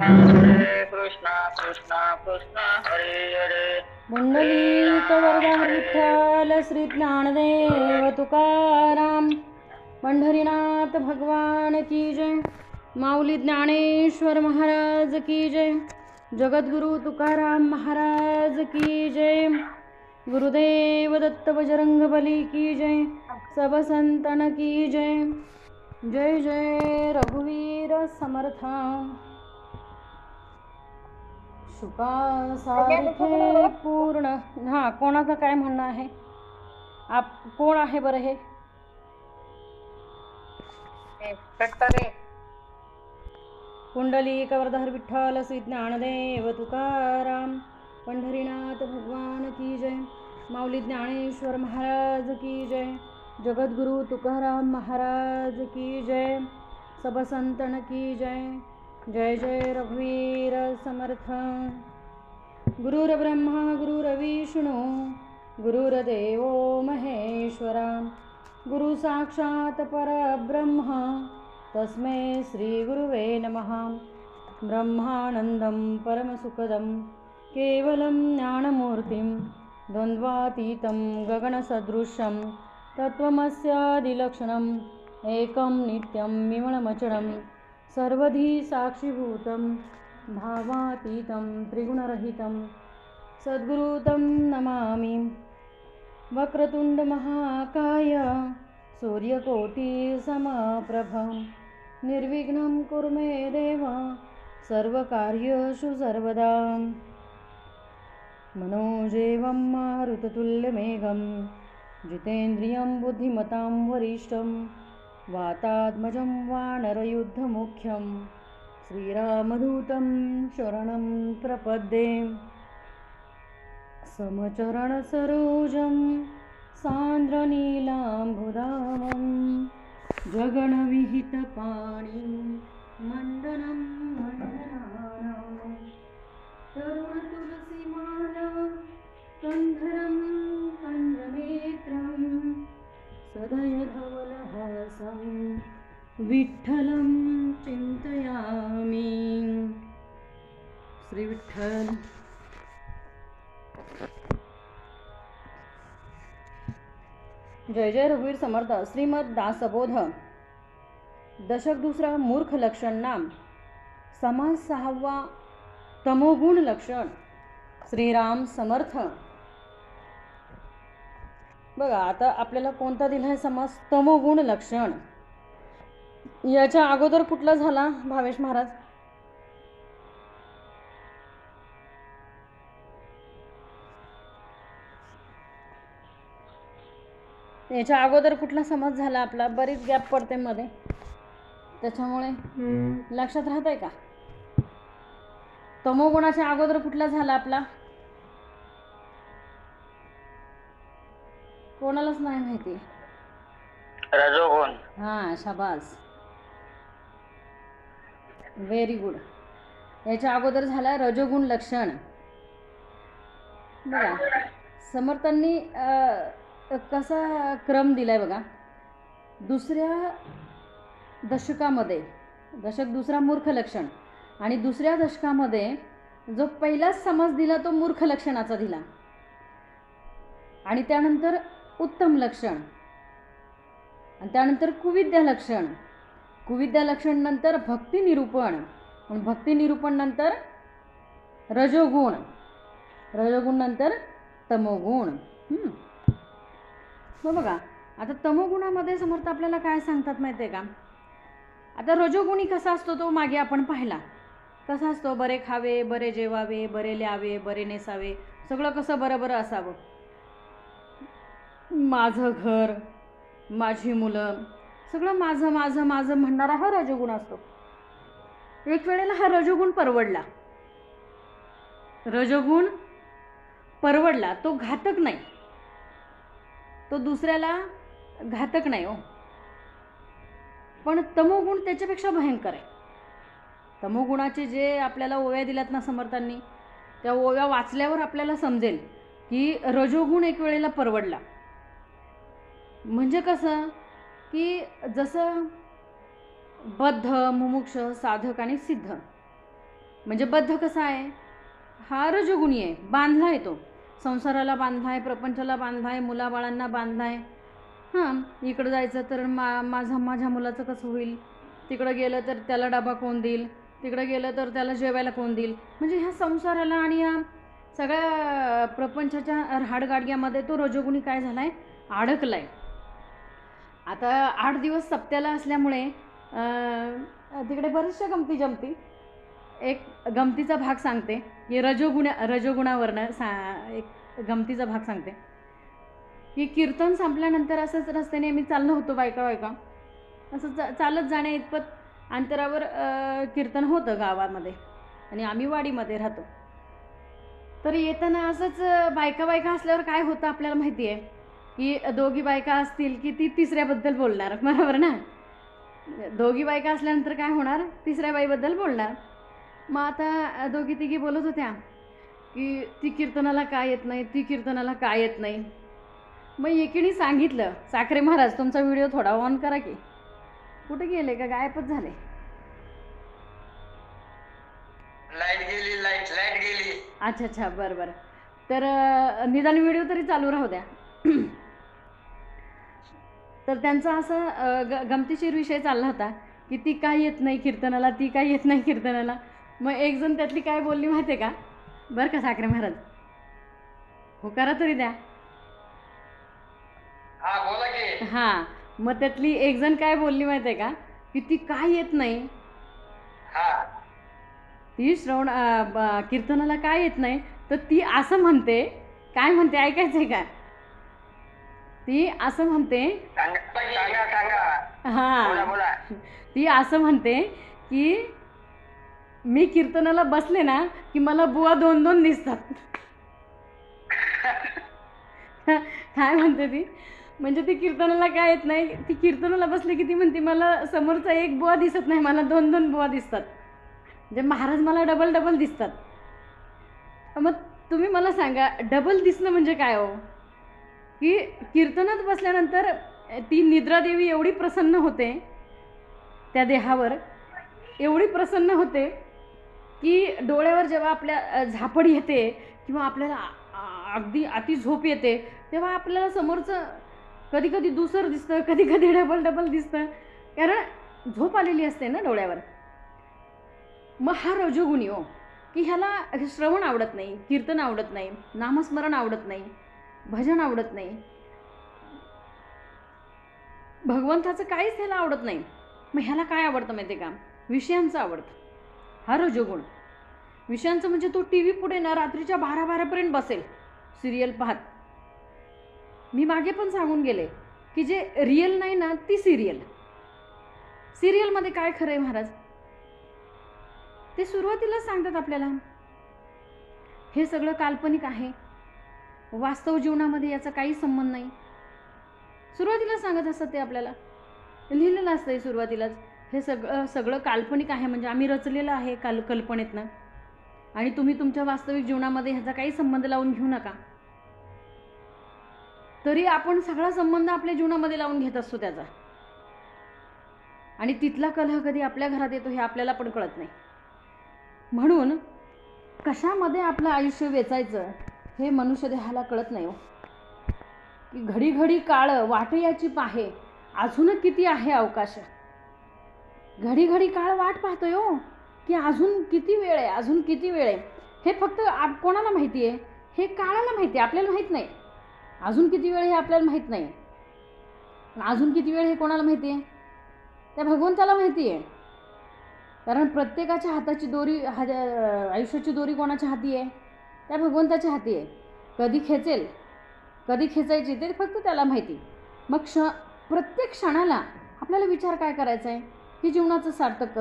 हरे कृष्णा कृष्णा कृष्णा हरे हरे. पुंडलिक वरदार विठ्ठल श्री ज्ञानदेव तुकाराम. पंढरीनाथ भगवान की जय. माऊली ज्ञानेश्वर महाराज की जय. जगद्गुरु तुकाराम महाराज की जय. गुरुदेव दत्त बजरंगबली की जय. सब संतन की जय. जय जय रघुवीर समर्थ. शुकासारखे पूर्ण. हां, कोणाचं काय म्हणणं आहे? कोण आहे बरं हे? पुंडलिक वरदार विठ्ठल श्री ज्ञानदेव तुकाराम. पंढरीनाथ भगवान की जय. माऊली ज्ञानेश्वर महाराज की जय. जगद्गुरु तुकाराम महाराज की जय. सब संतन की जय. जय जय रघुवीर समर्थ. गुरुर्ब्रह्मा गुरुर्विष्णू गुरुर्देवो महेश्वरा. गुरु साक्षात परब्रह्म तस्मै श्री गुरुवे नमः. ब्रह्मानंदं परमसुखदं केवलं ज्ञानमूर्तिं द्वन्द्वातीतं गगनसदृशं तत्त्वमस्यादिलक्षणम् एकं नित्यं विमलमचलं सर्वधी साक्षिभूतं भावातीतं त्रिगुणरहितं सद्गुरुतं नमामि. वक्रतुंड महाकाय सूर्यकोटिसमप्रभ निर्विघ्नं कुरु मे देव सर्वकार्येषु सर्वदा. मनोजेवं मारुततुल्यवेगं जितेन्द्रियं बुद्धिमतां वरिष्ठं वातात्मजं वानरयुद्धमुख्यं श्रीरामदूतं शरणं प्रपद्ये. समचरणसरोजं सान्द्रनीलाम्बुदामं जगन्विहितपाणिं मण्डनं मण्डनानां तरुणतुलसीमाला कन्धरं कञ्जनेत्रं सदयधवलहासं विठ्ठलं चिन्तयामि. श्री विठ्ठल. जय जय रघुवीर समर्थ. श्रीमद दासबोध दशक दुसरा मूर्ख लक्षण नाम समास 6वा तमोगुण लक्षण. श्रीराम समर्थ. बघा आता आपल्याला कोणता दिला आहे समास? तमोगुण लक्षण. याच्या अगोदर कुठला झाला भावेश महाराज? याच्या अगोदर कुठला समास झाला आपला? बरीच गॅप पडते मध्ये, त्याच्यामुळे लक्षात राहत आहे का? तमोगुणाच्या अगोदर कुठला झाला आपला? कोणालाच नाही माहिती. रजोगुण. हां, शाबास, व्हेरी गुड. याच्या अगोदर झाला रजोगुण लक्षण. बघा समर्थांनी कसा क्रम दिलाय बघा. दुसऱ्या दशकामध्ये, दशक दुसरा मूर्ख लक्षण, आणि दुसऱ्या दशकामध्ये जो पहिलाच समास दिला तो मूर्ख लक्षणाचा दिला, आणि त्यानंतर उत्तम लक्षण, आणि त्यानंतर कुविद्या लक्षण, कुविद्या लक्षण नंतर भक्ती निरूपण, आणि भक्ती निरूपण नंतर रजोगुण, रजोगुण नंतर तमोगुण. मग बघा आता तमोगुणामध्ये समर्थ आपल्याला काय सांगतात माहिती आहे का? आता रजोगुणी कसा असतो तो मागे आपण पाहिला. कसा असतो? बरे खावे, बरे जेवावे, बरे ल्यावे, बरे नेसावे, सगळं कसं बरं बरं असावं, माझं घर, माझी मुलं, सगळं माझं माझं माझं म्हणणारा हा रजोगुण असतो. एक वेळेला हा रजोगुण परवडला, रजोगुण परवडला, तो घातक नाही, तो दुसऱ्याला घातक नाही हो. पण तमोगुण त्याच्यापेक्षा भयंकर आहे. तमोगुणाचे जे आपल्याला ओव्या दिल्यात ना समर्थांनी, त्या ओव्या वाचल्यावर आपल्याला समजेल की रजोगुण एक वेळेला परवडला. म्हणजे कसं की जसं बद्ध, मुमुक्ष, साधक आणि सिद्ध म्हणजे बद्ध कसा आहे, हा रजोगुणी आहे, बांधला आहे तो, संसाराला बांधला आहे, प्रपंचाला बांधला आहे, मुलाबाळांना बांधला आहे. हां, इकडं जायचं तर माझ्या मुलाचं कसं होईल, तिकडं गेलं तर त्याला डबा कोण देईल, तिकडं गेलं तर त्याला जेवायला कोण देईल, म्हणजे ह्या संसाराला आणि ह्या सगळ्या प्रपंचाच्या राहाडगाडग्यामध्ये तो रजोगुणी काय झाला आहे, अडकला आहे. आता 8 दिवस सप्त्याला असल्यामुळे तिकडे बऱ्याचशा गमती जमती. एक गमतीचा भाग सांगते की रजोगुणावरनं एक गमतीचा भाग सांगते की कीर्तन संपल्यानंतर असंच रस्त्याने आम्ही चाललो होतो, बायका असं चालत जाण्या इतपत अंतरावर कीर्तन होतं गावामध्ये आणि आम्ही वाडीमध्ये राहतो. तर येताना असंच बायका असल्यावर काय होतं आपल्याला माहिती आहे की दोघी बायका असतील की ती तिसऱ्याबद्दल बोलणार, बरोबर ना. दोघी बायका असल्यानंतर काय होणार, तिसऱ्या बाईबद्दल बोलणार. मग आता दोघी तिघी बोलत होत्या की ती कीर्तनाला काय येत नाही, ती कीर्तनाला काय येत नाही. मग एकीने सांगितलं, साखरे महाराज तुमचा व्हिडिओ थोडा ऑन करा की. कुठे गेले का, गायबच झाले. लाईट गेली. अच्छा बरं. तर निदान व्हिडिओ तरी चालू राहू द्या. तर त्यांचा असं गमतीशीर विषय चालला होता की ती काय येत नाही कीर्तनाला, ती काय येत नाही कीर्तनाला. मग एक जण त्यातली काय बोलली माहिती आहे का, बरं का साखरे महाराज, हो करा तरी द्या. हा बोला की. हां, मग त्यातली एक जण काय बोलली माहिती आहे का, की ती काय येत नाही, हा ती कीर्तनाला काय येत नाही, तर ती असं म्हणते, काय म्हणते ऐकायचं आहे का, ती असं म्हणते, सांगा. हां बोला. ती असं म्हणते की मी कीर्तनाला बसले ना की मला बुवा 2-2 दिसतात. काय म्हणते ती, म्हणजे ती कीर्तनाला काय येत नाही, ती कीर्तनाला बसले की ती म्हणते मला समोरचा एक बुवा दिसत नाही, मला 2-2 बुवा दिसतात, म्हणजे महाराज मला डबल दिसतात. मग तुम्ही मला सांगा, डबल दिसणं म्हणजे काय हो, की कीर्तनात बसल्यानंतर ती निद्रादेवी एवढी प्रसन्न होते त्या देहावर, एवढी प्रसन्न होते की डोळ्यावर जेव्हा आपल्या झापड येते किंवा आपल्याला अगदी अति झोप येते, तेव्हा आपल्याला समोरचं कधी दुसरं दिसतं, कधी डबल दिसतं, कारण झोप आलेली असते ना डोळ्यावर. मग हा रजोगुणी हो, की ह्याला श्रवण आवडत नाही, कीर्तन आवडत नाही, नामस्मरण आवडत नाही, भजन आवडत नाही, भगवंताचं काहीच ह्याला आवडत नाही. मग ह्याला काय आवडतं माहिती आहे का, विषयांचं आवडतं. हा रजोगुण विषयांचं, म्हणजे तो टी व्ही पुढे ना रात्रीच्या 12-12पर्यंत बसेल सिरियल पाहत. मी मागे पण सांगून गेले की जे रिअल नाही ना ती सिरियलमध्ये काय खरं आहे महाराज, ते सुरुवातीलाच सांगतात आपल्याला हे सगळं काल्पनिक आहे, वास्तव जीवनामध्ये याचा काही संबंध नाही. सुरुवातीलाच सांगत असतात ते आपल्याला, लिहिलेलं असतं सुरुवातीलाच, हे सगळं काल्पनिक आहे, म्हणजे आम्ही रचलेलं आहे कल्पनेतनं, आणि तुम्ही तुमच्या वास्तविक जीवनामध्ये ह्याचा काही संबंध लावून घेऊ नका. तरी आपण सगळा संबंध आपल्या जीवनामध्ये लावून घेत असतो त्याचा, आणि तिथला कलह कधी आपल्या घरात येतो हे आपल्याला पण कळत नाही. म्हणून कशामध्ये आपलं आयुष्य वेचायचं हे मनुष्य देहाला कळत नाही हो, की घडी काळ वाटयाची पाहे, अजून किती आहे अवकाश. घडी काळ वाट पाहतोय हो, की अजून किती वेळ आहे. हे फक्त कोणाला माहिती आहे, हे काळाला माहिती आहे, आपल्याला माहीत नाही. अजून किती वेळ हे आपल्याला माहीत नाही, अजून किती वेळ हे कोणाला माहिती आहे, त्या भगवंताला माहिती आहे. कारण प्रत्येकाच्या हाताची दोरी, आयुष्याची दोरी कोणाच्या हाती आहे, त्या भगवंताच्या हाती आहे. कधी खेचेल, कधी खेचायची ते फक्त त्याला माहिती. मग प्रत्येक क्षणाला आपल्याला विचार काय करायचा आहे की जीवनाचं सार्थक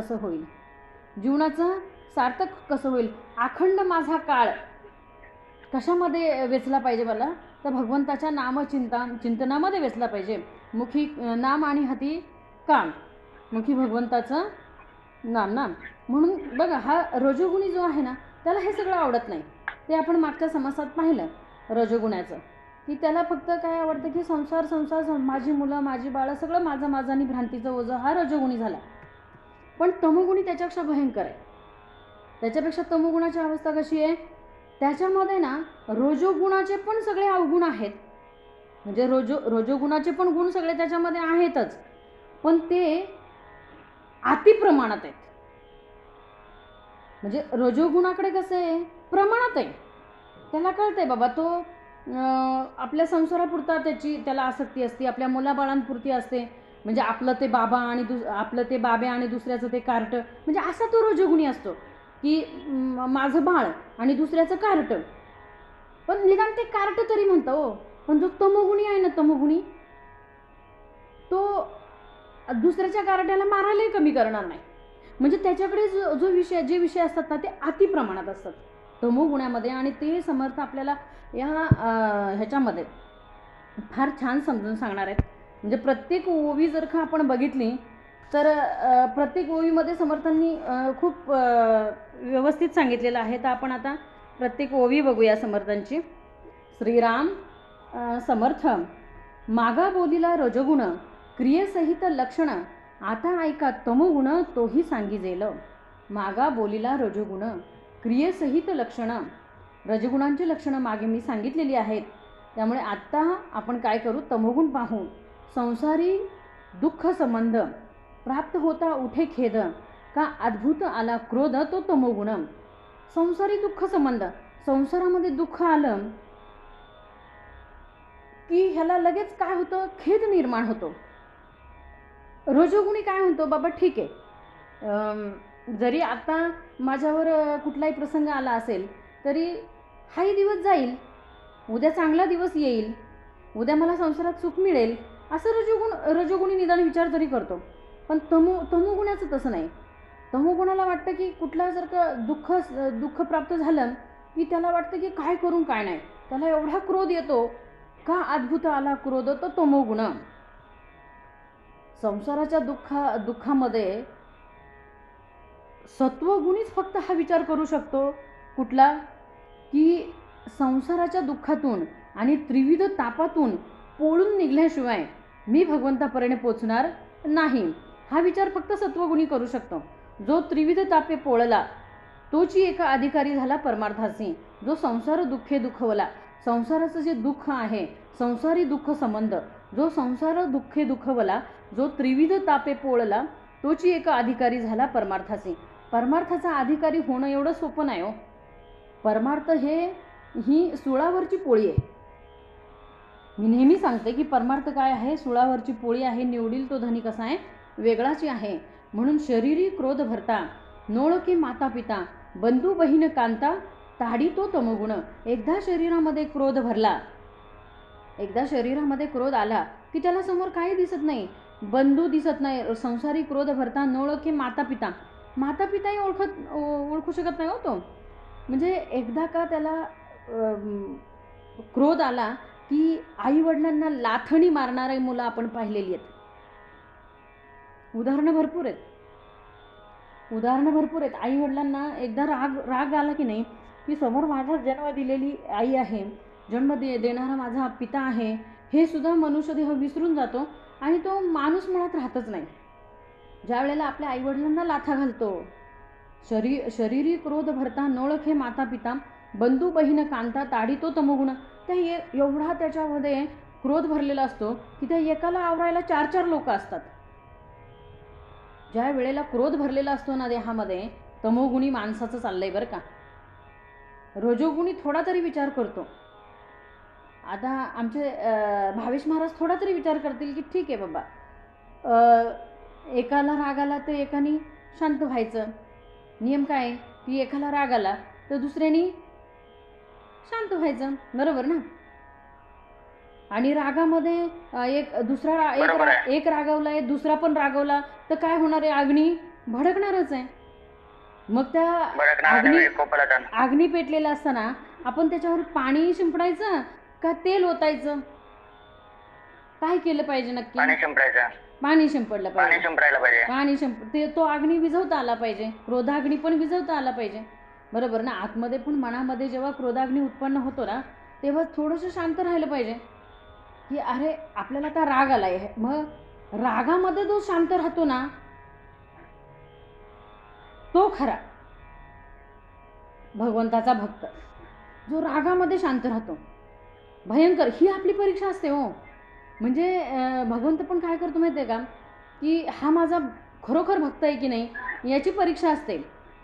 कसं होईल, अखंड माझा काळ कशामध्ये वेचला पाहिजे मला, तर भगवंताच्या चिंतनामध्ये वेचला पाहिजे. मुखी नाम आणि हाती काम, मुखी भगवंताचं नाम. म्हणून बघा, हा रजोगुणी जो आहे ना त्याला हे सगळं आवडत नाही. ते आपण मागच्या समासात पाहिलं रजोगुण्याचं, की त्याला फक्त काय आवडतं की संसार, माझी मुलं, माझी बाळं, सगळं माझं आणि भ्रांतीचं ओझं, हा रजोगुणी झाला. पण तमोगुणी त्याच्यापेक्षा भयंकर आहे. त्याच्यापेक्षा तमोगुणाची अवस्था कशी आहे, त्याच्यामध्ये ना रजोगुणाचे पण सगळे अवगुण आहेत. म्हणजे रजोगुणाचे पण गुण सगळे त्याच्यामध्ये आहेतच, पण ते अतिप्रमाणात आहेत. म्हणजे रजोगुणाकडे कसं आहे, प्रमाणात आहे. त्याला कळतंय बाबा तो आपल्या संसारापुरता त्याला आसक्ती असते, आपल्या मुलाबाळांपुरती असते. म्हणजे आपलं ते बाबा आणि आपलं ते बाबे आणि दुसऱ्याचं ते कार्ट, म्हणजे असा तो रजोगुणी असतो की माझं बाळ आणि दुसऱ्याचं कार्ट. पण निदान ते कार्ट तरी म्हणतं हो. पण जो तमोगुणी आहे ना, तमोगुणी तो दुसऱ्याच्या कार्ट्याला मारायलाही कमी करणार नाही. म्हणजे त्याच्याकडे जे विषय असतात ना, ते अति प्रमाणात असतात तमोगुण्यामध्ये. आणि ते समर्थ आपल्याला या ह्याच्यामध्ये फार छान समजून सांगणार आहेत. म्हणजे प्रत्येक ओवी जर का आपण बघितली तर प्रत्येक ओवीमध्ये समर्थांनी खूप व्यवस्थित सांगितलेलं आहे. तर आपण आता प्रत्येक ओवी बघूया समर्थांची. श्रीराम समर्थ. मागा बोलिला रजगुण, क्रियेसहित लक्षण, आता ऐका तमोगुण तोही सांगिजेल. मागा बोलिला रजगुण, क्रियेसहित लक्षण. रजगुणांची लक्षणं मागे मी सांगितलेली आहेत. त्यामुळे आत्ता आपण काय करू, तमोगुण पाहू. संसारी दुःख संबंध, प्राप्त होता उठे खेद, का अद्भुत आला क्रोध तो तमोगुण. संसारी दुःख संबंध, संसारामध्ये दुःख आलं की ह्याला लगेच काय होतं, खेद निर्माण होतो. रजोगुणी काय म्हणतो, बाबा ठीक आहे, जरी आता माझ्यावर कुठलाही प्रसंग आला असेल तरी हाही दिवस जाईल, उद्या चांगला दिवस येईल, उद्या मला संसारात सुख मिळेल, असं रजोगुणी निदान विचार तरी करतो. पण तमोगुणाचं तसं नाही. तमोगुणाला वाटतं की कुठला जर का दुःख प्राप्त झालं की त्याला वाटतं की काय करून काय नाही, त्याला एवढा क्रोध येतो, का अद्भुत आला क्रोध तो तमोगुण. संसाराच्या दुःखामध्ये सत्वगुणीच फक्त हा विचार करू शकतो. कुठला, की संसाराच्या दुःखातून आणि त्रिविध तापातून पोळून निघल्याशिवाय मी भगवंतापर्यंत पोचणार नाही, हा विचार फक्त सत्वगुणी करू शकतो. जो त्रिविध तापे पोळला तोची एका अधिकारी झाला परमार्थासी. जो संसार दुःखे दुःखवला, संसाराचं जे दुःख आहे, संसारी दुःख संबंध, जो संसार दुःखे दुःखवला, जो त्रिविध तापे पोळला तोची एका अधिकारी झाला परमार्थासी. परमार्थाचा अधिकारी होणं एवढं सोपं नाही हो. परमार्थ ही सुळावरची पोळी आहे. मी नेहमी सांगते की परमार्थ काय आहे, सुळावरची पोळी आहे. निवडील तो धनी कसा आहे, वेगळाची आहे. म्हणून शरीरी क्रोध भरता, नोळके माता पिता, बंधू बहीण कांता, ताडी तो तमोगुण. एकदा शरीरामध्ये क्रोध भरला, एकदा शरीरामध्ये क्रोध आला की त्याला समोर काही दिसत नाही, बंधू दिसत नाही. संसारी क्रोध भरता, नोळके माता पिता, माता पिताही ओळखू शकत नाही हो तो. म्हणजे एकदा का त्याला क्रोध आला की आई वडिलांना लाथणी मारणारे मुलं आपण पाहिलेली आहेत. उदाहरणं भरपूर आहेत. आई वडिलांना एकदा राग आला की नाही, की समोर माझा जन्म दिलेली आई आहे, जन्म देणारा माझा पिता आहे, हे सुद्धा मनुष्यदेह विसरून जातो आणि तो माणूस मुळात राहतच नाही. ज्या वेळेला आपल्या आईवडिलांना लाथा घालतो, शरीरी क्रोध भरता, नोळखे माता पिता, बंधू बहीण कांता, ताडी तो तमोगुण. त्या एवढा त्याच्यामध्ये क्रोध भरलेला असतो की त्या एकाला आवरायला 4-4 लोक असतात. ज्या वेळेला क्रोध भरलेला असतो ना देहामध्ये, तमोगुणी माणसाचं चाललंय बरं का. रजोगुणी थोडा तरी विचार करतो. आता आमचे भावेश महाराज थोडा तरी विचार करतील की ठीक आहे बाबा, एकाला राग आला तर एकाने शांत व्हायचं. नियम काय आहे की एकाला राग आला तर दुसऱ्याने शांत व्हायचं, बरोबर ना. आणि रागामध्ये एक रागवलाय, दुसरा पण रागवला तर काय होणार आहे, अग्नी भडकणारच आहे. मग त्या अग्नी पेटलेला असताना आपण त्याच्यावर पाणी शिंपडायचं का तेल ओतायचं, काय केलं पाहिजे नक्की? पाणी शिंपडलं पाहिजे. तो अग्नी विझवता आला पाहिजे, क्रोधाग्नी पण विझवता आला पाहिजे, बरोबर ना. आतमध्ये पण मनामध्ये जेव्हा क्रोधाग्नी उत्पन्न होतो ना, तेव्हा थोडंसं शांत राहिलं पाहिजे की अरे आपल्याला आता राग आलाय. मग रागामध्ये जो शांत राहतो ना तो खरा. भगवंताचा भक्त जो रागामध्ये शांत राहतो. भयंकर ही आपली परीक्षा असते हो. म्हणजे भगवंत पण काय करतो माहिती आहे का, की हा माझा खरोखर भक्त आहे की नाही याची परीक्षा असते.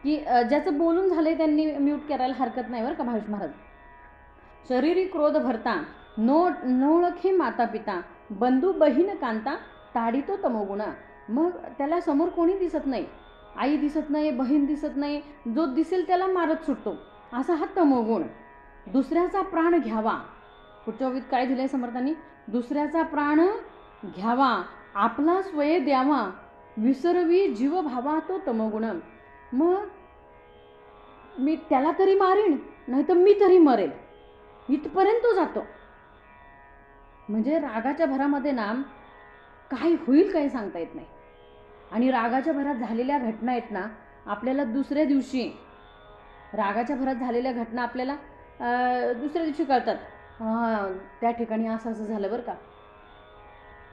की ज्याचं बोलून झालंय त्यांनी म्यूट करायला हरकत नाही बरं का भावेश महाराज. शरीरी क्रोध भरता नोळखे माता पिता बंधू बहीण कांता ताडितो तमोगुण. मग त्याला समोर कोणी दिसत नाही, आई दिसत नाही, बहीण दिसत नाही, जो दिसेल त्याला मारत सुटतो, असा हा तमोगुण. दुसऱ्याचा प्राण घ्यावा, पुढच्या ओळीत काय दिलंय समर्थांनी, दुसऱ्याचा प्राण घ्यावा आपला स्वय द्यावा विसरवी जीव भावा तो तमोगुण. मग मी त्याला तरी मारीन नाही तर मी तरी मरेल इथपर्यंत तो जातो. म्हणजे रागाच्या भरामध्ये ना काय होईल काही सांगता येत नाही. आणि रागाच्या भरात झालेल्या घटना आहेत ना आपल्याला दुसऱ्या दिवशी, रागाच्या भरात झालेल्या घटना आपल्याला दुसऱ्या दिवशी कळतात. त्या ठिकाणी असं असं झालं बरं का.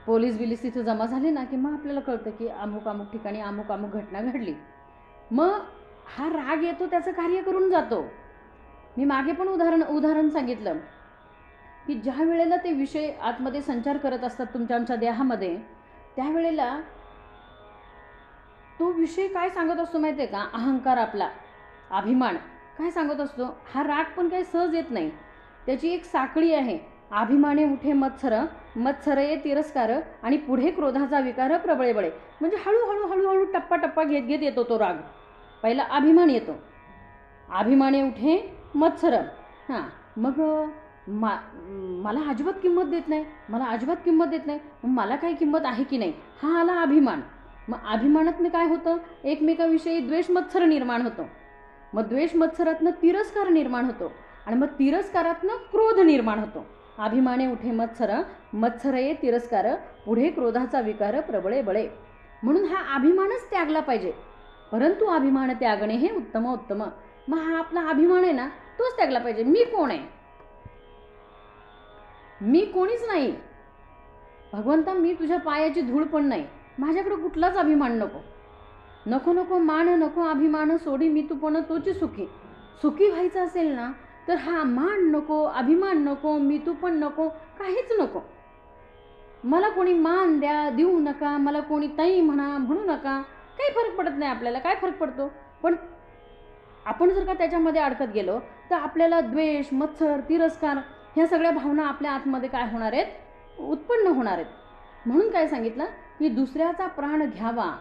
पोलीस बिलीस तिथं जमा झाले ना की मग आपल्याला कळतं की अमुक अमुक ठिकाणी अमुक अमुक घटना घडली. मग हा राग येतो त्याचं कार्य करून जातो. मी मागे पण उदाहरण सांगितलं की ज्या वेळेला ते विषय आतमध्ये संचार करत असतात तुमच्या आमच्या देहामध्ये, त्यावेळेला तो विषय काय सांगत असतो माहिती आहे का, अहंकार आपला अभिमान काय सांगत असतो. हा राग पण काही सहज येत नाही, त्याची एक साखळी आहे. अभिमाने उठे मत्सर, मत्सर ये तिरस्कार आणि पुढे क्रोधाचा विकार प्रबळे बळे. म्हणजे हळूहळू हळूहळू टप्पा टप्पा घेत घेत येतो तो राग. पहिला अभिमान येतो, अभिमाने उठे मत्सर. हां, मग मला अजिबात किंमत देत नाही, मला अजिबात किंमत देत नाही, मग मला काही किंमत आहे की नाही, हा आला अभिमान. मग अभिमानातनं काय होतं, एकमेकाविषयी द्वेष मत्सर निर्माण होतो. मग द्वेष मत्सरातनं तिरस्कार निर्माण होतो आणि मग तिरस्कारातनं क्रोध निर्माण होतो. अभिमाने उठे मत्सर, मत्सर ये तिरस्कार पुढे क्रोधाचा विकार प्रबळे बळे. म्हणून हा अभिमानच त्यागला पाहिजे. परंतु अभिमान त्यागणे हे उत्तम उत्तम. मग हा आपला अभिमान आहे ना तोच त्यागला पाहिजे. मी कोण आहे, मी कोणीच नाही भगवंता, मी तुझ्या पायाची धूळ पण नाही, माझ्याकडे कुठलाच अभिमान नको. नको नको मान नको अभिमान सोडी मी तू पण तोची सुखी. सुखी व्हायचं असेल ना तर हा मान नको, अभिमान नको, मी तू पण नको, काहीच नको. मला कोणी मान द्या देऊ नका, मला कोणी ताई म्हणू नका, काही फरक पडत नाही आपल्याला. काय फरक पडतो, पण आपण जर का त्याच्यामध्ये अडकत गेलो तर आपल्याला द्वेष मत्सर तिरस्कार ह्या सगळ्या भावना आपल्या आतमध्ये काय होणार आहेत, उत्पन्न होणार आहेत. म्हणून काय सांगितलं की दुसऱ्याचा प्राण घ्यावा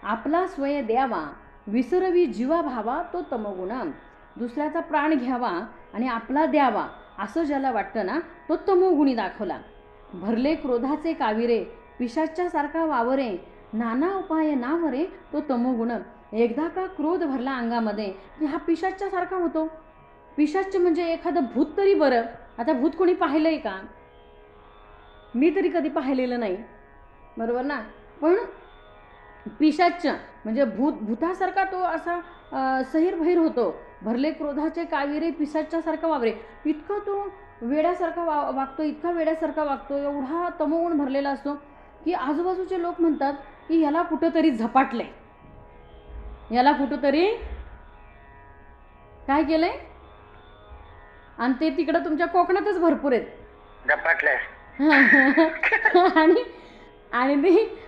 आपला स्वय द्यावा विसरवी जीवा भावा तो तमोगुण. दुसऱ्याचा प्राण घ्यावा आणि आपला द्यावा असं ज्याला वाटतं ना तो तमोगुणी दाखवला. भरले क्रोधाचे काविरे पिशाच्या सारखा वावरे नाना उपाय नावरे तो तमोगुण. एकदा का क्रोध भरला अंगामध्ये की हा पिशाच्या सारखा होतो. पिशाच म्हणजे एखादं भूत तरी बरं. आता भूत कोणी पाहिलंय का, मी तरी कधी पाहिलेलं नाही बरोबर ना. पण पिशाच म्हणजे भूतासारखा तो असा सहीर होतो. भरले क्रोधाचे काविरे पिशाच्या सारखा वावरे, इतका तो वेड्यासारखा वागतो, इतका वेड्यासारखा वागतो, एवढा तमोगुण भरलेला असतो की आजूबाजूचे लोक म्हणतात की याला कुठंतरी झपाटले, याला कुठंतरी काय केलंय. आणि ते तिकडं तुमच्या कोकणातच भरपूर आहेत झपाटले.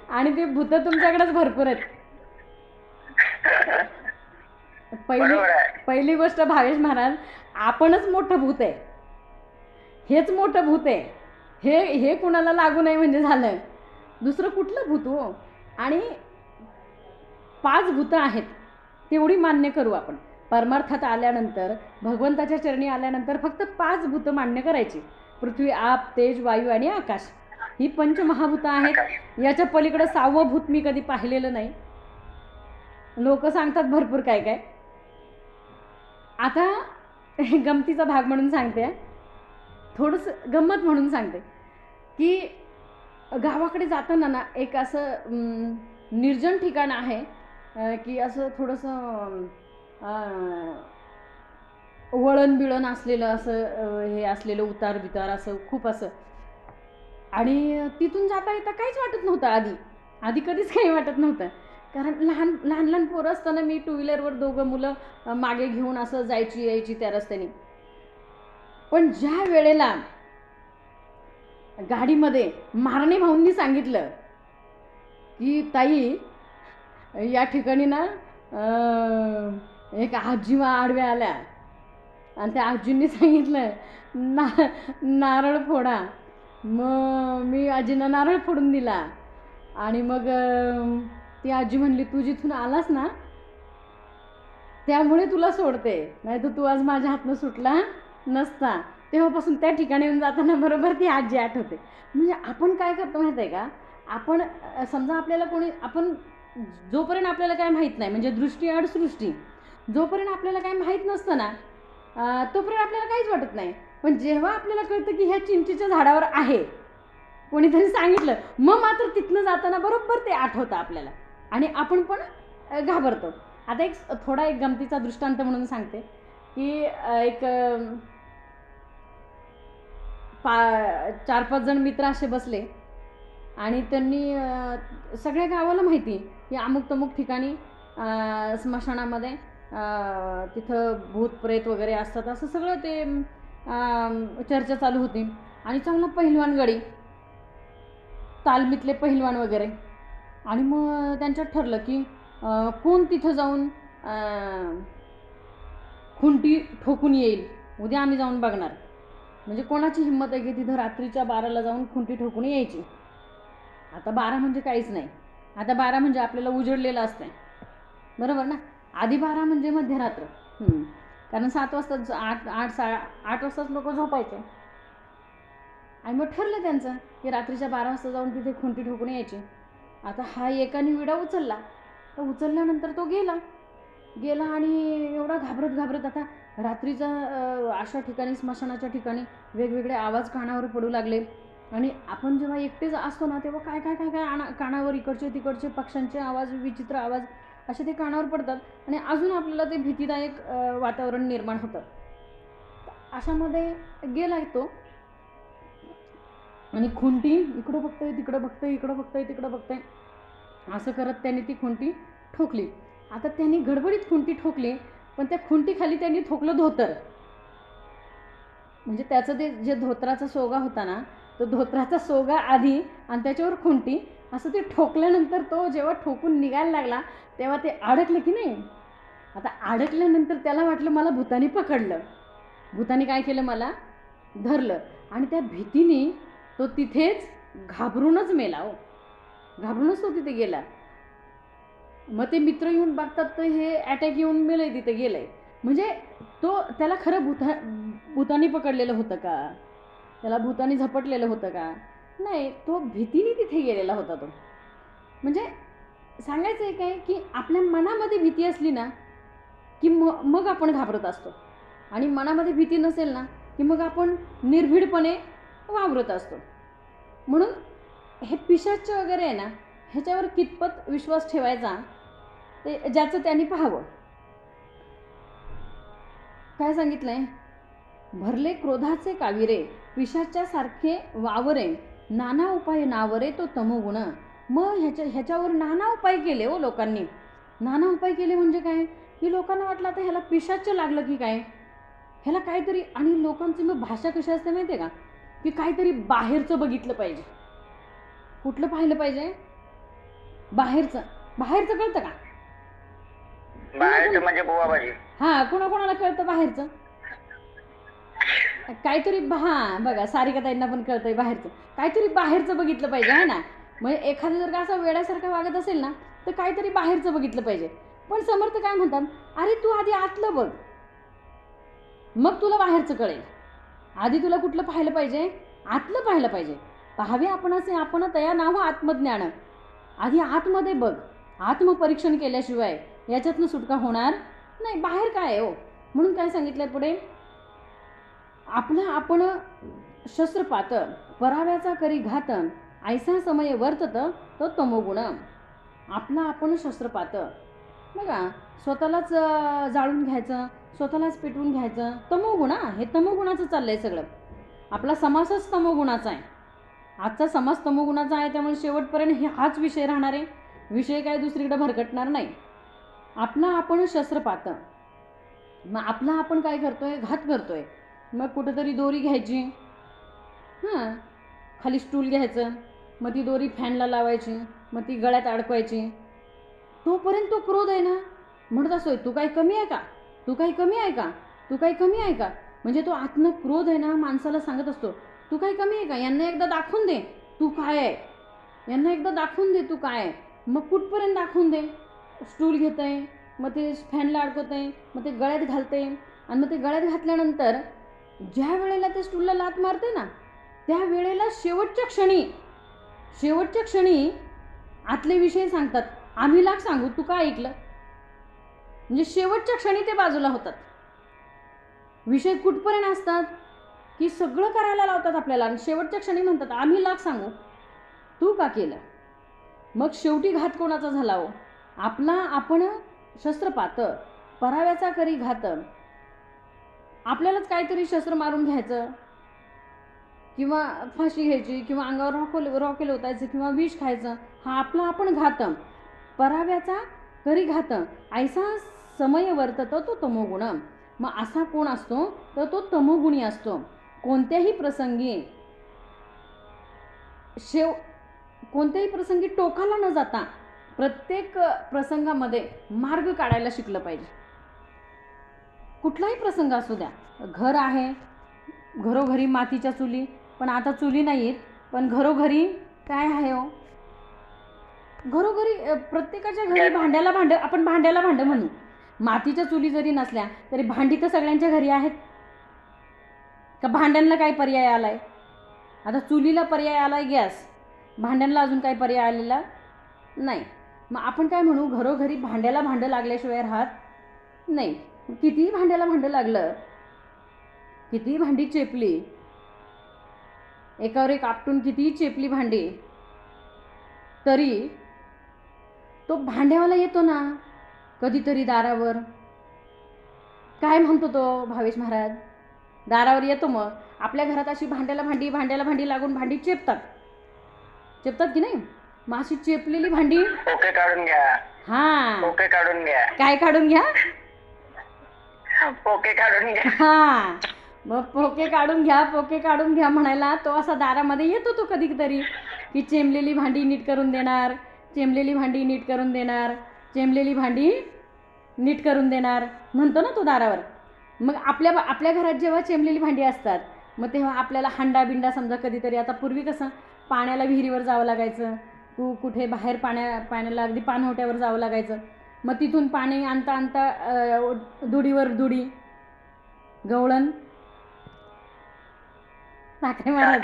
आणि ते भूत तुमच्याकडेच भरपूर आहेत. पहिली गोष्ट भावेश महाराज, आपणच मोठं भूत आहे, हेच मोठं भूत आहे. हे कुणाला लागू नाही म्हणजे झालं. दुसरं कुठलं भूत हो. आणि 5 भूतं आहेत तेवढी मान्य करू आपण. परमार्थात आल्यानंतर भगवंताच्या चरणी आल्यानंतर फक्त 5 भूतं मान्य करायची. पृथ्वी आप तेज वायू आणि आकाश ही पंचमहाभूतं आहेत. याच्या पलीकडे 6वं भूत मी कधी पाहिलेलं नाही. लोक सांगतात भरपूर काय काय. आता गमतीचा भाग म्हणून सांगते, थोडंसं गंमत म्हणून सांगते की गावाकडे जाताना ना एक असं निर्जन ठिकाण आहे की असं थोडंसं वळण बिळण असलेलं असं हे असलेलं उतार बितार असं खूप असं. आणि तिथून जाता येता काहीच वाटत नव्हतं. आधी कधीच काही वाटत नव्हतं. कारण लहान लहान लहान पोरं असताना मी टू व्हीलरवर दोघं मुलं मागे घेऊन असं जायची यायची त्या रस्त्याने. पण ज्या वेळेला गाडीमध्ये महाराणी भाऊंनी सांगितलं की ताई या ठिकाणी ना एक आजीवा आडव्या आल्या आणि त्या आजींनी सांगितलं नारळ फोडा. मग मी आजींना नारळ फोडून दिला आणि मग ती आजी म्हणली तू जिथून आलास ना त्यामुळे तुला सोडते, नाही तर तू आज माझ्या हातनं सुटला नसता. तेव्हापासून त्या ठिकाणी येऊन जाताना बरोबर ती आजी आठवते. म्हणजे आपण काय करतो माहिती आहे का, आपण समजा आपल्याला कोणी आपण जोपर्यंत आपल्याला काय माहीत नाही म्हणजे दृष्टी आड सृष्टी, जोपर्यंत आपल्याला काय माहीत नसतं ना तोपर्यंत आपल्याला काहीच वाटत नाही. पण जेव्हा आपल्याला कळतं की ह्या चिंचेच्या झाडावर आहे कोणीतरी सांगितलं, मग मात्र तिथनं जाताना बरोबर ते आठवतं आपल्याला आणि आपण पण घाबरतो. आता एक गमतीचा दृष्टांत म्हणून सांगते की एक 4-5 जण मित्र असे बसले आणि त्यांनी सगळ्या गावाला माहिती की अमुक तमुक ठिकाणी स्मशानामध्ये तिथं भूत प्रेत वगैरे असतात असं सगळं ते चर्चा चालू होती. आणि चांगला पहिलवान गडी तालमीतले पहिलवान वगैरे. आणि मग त्यांच्यात ठरलं की कोण तिथं जाऊन खुंटी ठोकून येईल, उद्या आम्ही जाऊन बघणार. म्हणजे कोणाची हिंमत आहे की तिथं रात्रीच्या 12ला जाऊन खुंटी ठोकून यायची. आता 12 म्हणजे काहीच नाही, आता 12 म्हणजे आपल्याला उजडलेलं असतं बरोबर ना. आधी 12 म्हणजे मध्यरात्र, कारण 7 वाजता 8 वाजताच लोक झोपायचे. आणि मग ठरलं त्यांचं की रात्रीच्या 12 वाजता जाऊन तिथे खुंटी ठोकून यायची. आता हा एकाने विडा उचलला, तर उचलल्यानंतर तो गेला आणि एवढा घाबरत आता रात्रीचा अशा ठिकाणी स्मशानाच्या ठिकाणी वेगवेगळे आवाज कानावर पडू लागले. आणि आपण जेव्हा एकटेच असतो ना तेव्हा काय काय काय काय कानावर इकडचे तिकडचे पक्ष्यांचे आवाज, विचित्र आवाज असे ते कानावर पडतात आणि अजून आपल्याला ते भीतीदायक वातावरण निर्माण होतं. अशामध्ये गेला तो आणि खुंटी इकडं बघतोय तिकडं बघतोय, इकडं बघतोय तिकडं बघतोय, असं करत त्याने ती खुंटी ठोकली. आता त्यांनी गडबडीत खुंटी ठोकली, पण त्या खुंटीखाली त्यांनी ठोकलं धोतर. म्हणजे त्याचं ते जे धोत्राचा सोगा होता ना, तो धोत्राचा सोगा आधी आणि त्याच्यावर खुंटी असं ते ठोकल्यानंतर तो जेव्हा ठोकून निघायला लागला तेव्हा ते अडकलं की नाही. आता अडकल्यानंतर त्याला वाटलं मला भूतानी पकडलं. भूतानी काय केलं, मला धरलं. आणि त्या भीतीने तो तिथेच घाबरूनच मेला. हो, घाबरूनच तो तिथे गेला. मग ते मित्र येऊन बघतात तर हे अटॅक येऊन मेलंय, तिथे गेलंय. म्हणजे त्याला खरं भूतानी पकडलेलं होतं का, त्याला भूतानी झपटलेलं होतं का, नाही, तो भीतीने तिथे गेलेला होता तो. म्हणजे सांगायचं आहे काय की आपल्या मनामध्ये भीती असली ना की मग आपण घाबरत असतो. आणि मनामध्ये भीती नसेल ना की मग आपण निर्भीडपणे वावरत असतो. म्हणून हे पिशाच वगैरे आहे ना, ह्याच्यावर कितपत विश्वास ठेवायचा ते ज्याचं त्यांनी पाहावं. काय सांगितलंय, भरले क्रोधाचे काविरे पिशाच्या सारखे वावरे, नाना उपाय नावरे तो तमोगुण. मग ह्याच्यावर नाना उपाय केले हो लोकांनी. नाना उपाय केले म्हणजे काय की लोकांना वाटलं आता ह्याला पिशाचं लागलं की काय, ह्याला काहीतरी. आणि लोकांची मग भाषा कशी असते माहिती आहे का, की काहीतरी बाहेरचं बघितलं पाहिजे. कुठलं पाहिलं पाहिजे, बाहेरचं. बाहेरचं कळतं का, बाहेरचं म्हणजे बुवाबाजी. हा, कोणाकोणाला कळतं बाहेरचं काहीतरी. बघा सारिकाताईंना पण कळतंय बाहेरचं, काहीतरी बाहेरचं बघितलं पाहिजे आहे ना. म्हणजे एखादं जर का असं वेड्यासारखं वागत असेल ना तर काहीतरी बाहेरचं बघितलं पाहिजे. पण समर्थ काय म्हणतात, अरे तू आधी आतलं बघ, मग तुला बाहेरचं कळेल. आधी तुला कुठलं पाहिलं पाहिजे, आतलं पाहिलं पाहिजे. पाहावे आपण असे आपण तया नाव आत्मज्ञान. आधी आतमध्ये बघ, आत्मपरीक्षण केल्याशिवाय याच्यातनं सुटका होणार नाही. बाहेर काय आहे हो. म्हणून काय सांगितलंय पुढे, आपला आपण शस्त्रपात पराव्याचा करी घात, ऐसा समय वर्तत तो तमोगुण. आपला आपण शस्त्रपात, बघा स्वतःलाच जाळून घ्यायचं, स्वतःलाच पेटवून घ्यायचं, तमोगुण. हे तमोगुणाचं चाललंय सगळं. आपला समासच तमोगुणाचा आहे. आजचा समाज तमोगुणाचा आहे, त्यामुळे शेवटपर्यंत हाच विषय राहणार आहे. विषय काय दुसरीकडे भरकटणार नाही. आपला आपण शस्त्र पाहतं. मग आपला आपण काय करतोय, घात करतोय. मग कुठंतरी दोरी घ्यायची, हां, खाली स्टूल घ्यायचं, मग ती दोरी फॅनला लावायची, मग ती गळ्यात अडकवायची. तोपर्यंत तो क्रोध आहे ना म्हणत असतोय, तू काही कमी आहे का, तू काही कमी आहे का, तू काही कमी आहे का. म्हणजे तो आतनं क्रोध आहे ना माणसाला सांगत असतो, तू काही कमी आहे का, यांना एकदा दाखवून दे तू काय आहे, यांना एकदा दाखवून दे तू काय आहे. मग कुठपर्यंत दाखवून दे. स्टूल घेत आहे, मग ते फॅनला अडकवत आहे, मग ते गळ्यात घालते, आणि मग ते गळ्यात घातल्यानंतर ज्या वेळेला ते स्टूलला लात मारते ना त्या वेळेला शेवटच्या क्षणी आतले विषय सांगतात, आम्ही लाख सांगू तू काय ऐकलं. म्हणजे शेवटच्या क्षणी ते बाजूला होतात. विषय कुठपर्यंत असतात की सगळं करायला लावतात आपल्याला, आणि शेवटच्या क्षणी म्हणतात आम्ही लाख सांगू तू का केलं. मग शेवटी घात कोणाचा झाला हो, आपला आपण शस्त्रपात, पराव्याचा करी घात. आपल्यालाच काहीतरी शस्त्र मारून घ्यायचं, किंवा फाशी घ्यायची, किंवा अंगावर रॉकेल ओतायचं, किंवा विष खायचं, हा आपला आपण घात. पराव्याचा करी घात ऐसा समय वर्ततो तो तमोगुण. मग असा कोण असतो तर तो तमोगुणी असतो. कोणत्याही प्रसंगी टोकाला न जाता प्रत्येक प्रसंगामध्ये मार्ग काढायला शिकलं पाहिजे. कुठलाही प्रसंग असू द्या. घर आहे, घरोघरी मातीच्या चुली, पण आता चुली नाहीत, पण घरोघरी काय आहे हो, घरोघरी प्रत्येकाच्या घरी आपण भांड्याला भांडं म्हणू. मातीच्या चुली जरी नसल्या तरी भांडी तर सगळ्यांच्या घरी आहेत का. भांड्यांना काय पर्याय आलाय, आता चुलीला पर्याय आलाय गॅस, भांड्यांना अजून काही पर्याय आलेला नाही. मग आपण काय म्हणू, घरोघरी भांड्याला भांडं लागल्याशिवाय राहत नाही. कितीही भांड्याला भांडं लागलं, कितीही भांडी चेपली, एकावर एक आपटून कितीही चेपली भांडी, तरी तो भांड्यावाला येतो ना कधीतरी दारावर. काय म्हणतो तो भावेश महाराज, दारावर येतो. मग आपल्या घरात अशी भांड्याला भांडी लागून भांडी चेपतात की नाही. मग अशी चेपलेली भांडी पोके काढून घ्या. हा, पोके काढून घ्या. काय काढून घ्या, पोके काढून घ्या. हा, मग पोके काढून घ्या म्हणायला तो असा दारामध्ये येतो तो कधीतरी, की चेंबलेली भांडी नीट करून देणार, चेंबलेली भांडी नीट करून देणार म्हणतो ना तो दारावर. मग आपल्या घरात जेव्हा चेंबलेली भांडी असतात, मग तेव्हा आपल्याला हांडा बिंडा समजा कधीतरी, आता पूर्वी कसं पाण्याला विहिरीवर जावं लागायचं, कुठे बाहेर पाण्याला अगदी पाणवट्यावर जावं लागायचं. मग तिथून पाणी आणता दुडीवर दुडी, गवळण साखरे महाराज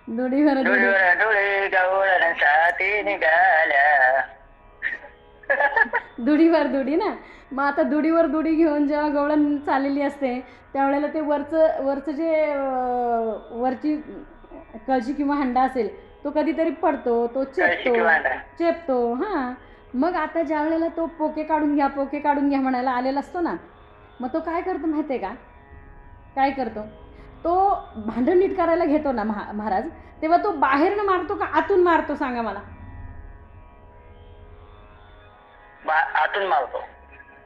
दुडीवर दुडी, गवळण साथी निघाल्या. दुडीवर दुडी ना. मग आता दुडीवर दुडी घेऊन जेव्हा गवळण चाललेली असते त्यावेळेला ते वरचं जे वरची कळशी किंवा हंडा असेल तो कधीतरी पडतो, तो चेपतो. हां, मग आता ज्या वेळेला तो पोके काढून घ्या म्हणायला आलेला असतो ना, मग तो काय करतो माहिती आहे का, काय करतो तो भांडण नीट करायला घेतो ना महाराज, तेव्हा तो बाहेरनं मारतो का आतून मारतो सांगा मला. आतून मारतो.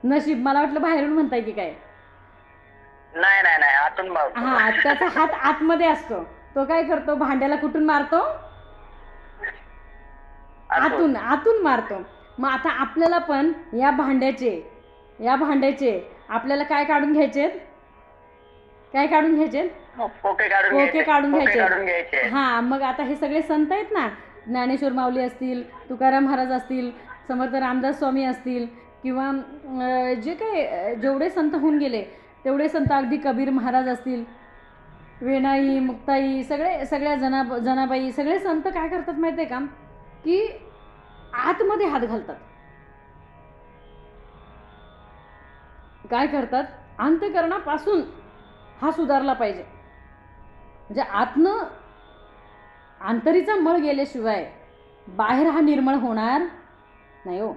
नशीब, मला वाटलं बाहेरून म्हणताय की काय. नाही आतून मारतो. हा, त्याचा हात आतमध्ये असतो. तो काय करतो, भांड्याला कुठून मारतो, आतून मारतो. मग आता आपल्याला पण या भांड्याचे आपल्याला काय काढून घ्यायचे, पोके काढून घ्यायचे. हा, मग आता हे सगळे संत आहेत ना, ज्ञानेश्वर माऊली असतील, तुकाराम महाराज असतील, समर्थ रामदास स्वामी असतील, किंवा जे काय जेवढे संत होऊन गेले तेवढे संत, अगदी कबीर महाराज असतील, वेणाई, मुक्ताई, सगळ्या जनाबाई, सगळे संत काय करतात माहिती आहे का, की आतमध्ये हात घालतात. काय करतात, अंतःकरणापासून हा सुधारला पाहिजे. म्हणजे आतनं आंतरीचा मळ गेल्याशिवाय बाहेर हा निर्मळ होणार नाही हो.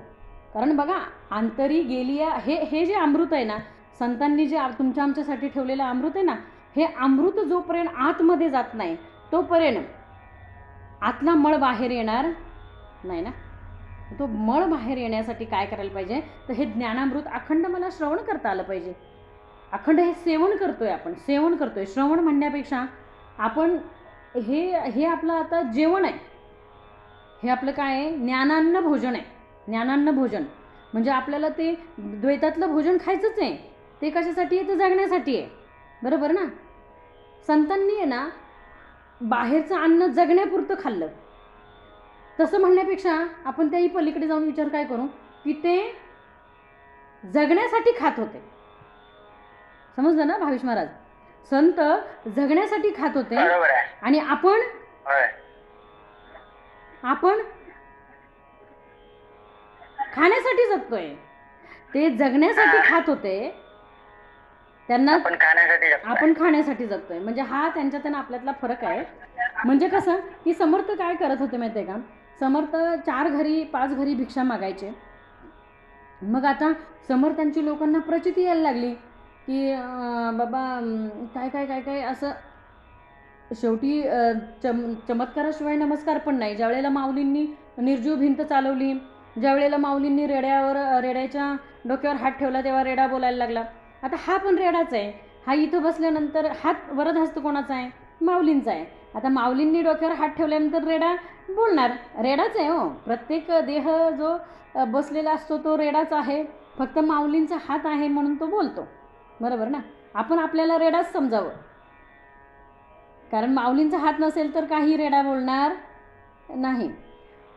कारण बघा, आंतरी गेली हे जे अमृत आहे ना, संतांनी जे आमच्यासाठी ठेवलेलं अमृत आहे ना, हे अमृत जोपर्यंत आतमध्ये जात नाही तोपर्यंत आतला मळ बाहेर येणार नाही ना. तो मळ बाहेर येण्यासाठी काय करायला पाहिजे, तर हे ज्ञानामृत अखंड मला श्रवण करता आलं पाहिजे. अखंड हे सेवन करतोय, आपण सेवन करतोय. श्रवण म्हणण्यापेक्षा आपण हे आपलं आता जेवण आहे. हे आपलं काय आहे, ज्ञानान्न भोजन आहे. ज्ञानान्न भोजन म्हणजे आपल्याला ते द्वैतातलं भोजन खायचंच आहे. ते कशासाठी आहे, तर जगण्यासाठी आहे. बरोबर ना. संतांनी आहे ना बाहेरचं अन्न जगण्यापुरतं खाल्लं. तसं म्हणण्यापेक्षा आपण त्याही पलीकडे जाऊन विचार काय करू, की ते जगण्यासाठी खात होते. समजलं ना भावेश महाराज. संत जगण्यासाठी खात होते आणि आपण खाण्यासाठी जगतोय. ते जगण्यासाठी खात होते, त्यांना आपण खाण्यासाठी जगतोय. म्हणजे हा त्यांच्यात आणि आपल्यातला फरक आहे. म्हणजे कसं की समर्थ काय करत होते माहिती आहे का, समर्थ 4 घरी 5 घरी भिक्षा मागायचे. मग आता समर्थांची लोकांना प्रचिती यायला लागली की बाबा काय काय काय काय असं. शेवटी चमत्काराशिवाय नमस्कार पण नाही. ज्यावेळेला माऊलींनी निर्जीव भिंत चालवली, ज्यावेळेला माऊलींनी रेड्याच्या डोक्यावर हात ठेवला, तेव्हा रेडा बोलायला लागला. आता हा पण रेडाच आहे. हा इथं बसल्यानंतर हात वरदहस्त कोणाचा आहे, माऊलींचा आहे. आता माऊलींनी डोक्यावर हात ठेवल्यानंतर रेडा बोलणार, रेडाच आहे हो. प्रत्येक देह जो बसलेला असतो तो रेडाच आहे. फक्त माऊलींचा हात आहे म्हणून तो बोलतो. बरोबर ना. आपण आपल्याला रेडाच समजावं, कारण माऊलींचा हात नसेल तर काही रेडा बोलणार नाही.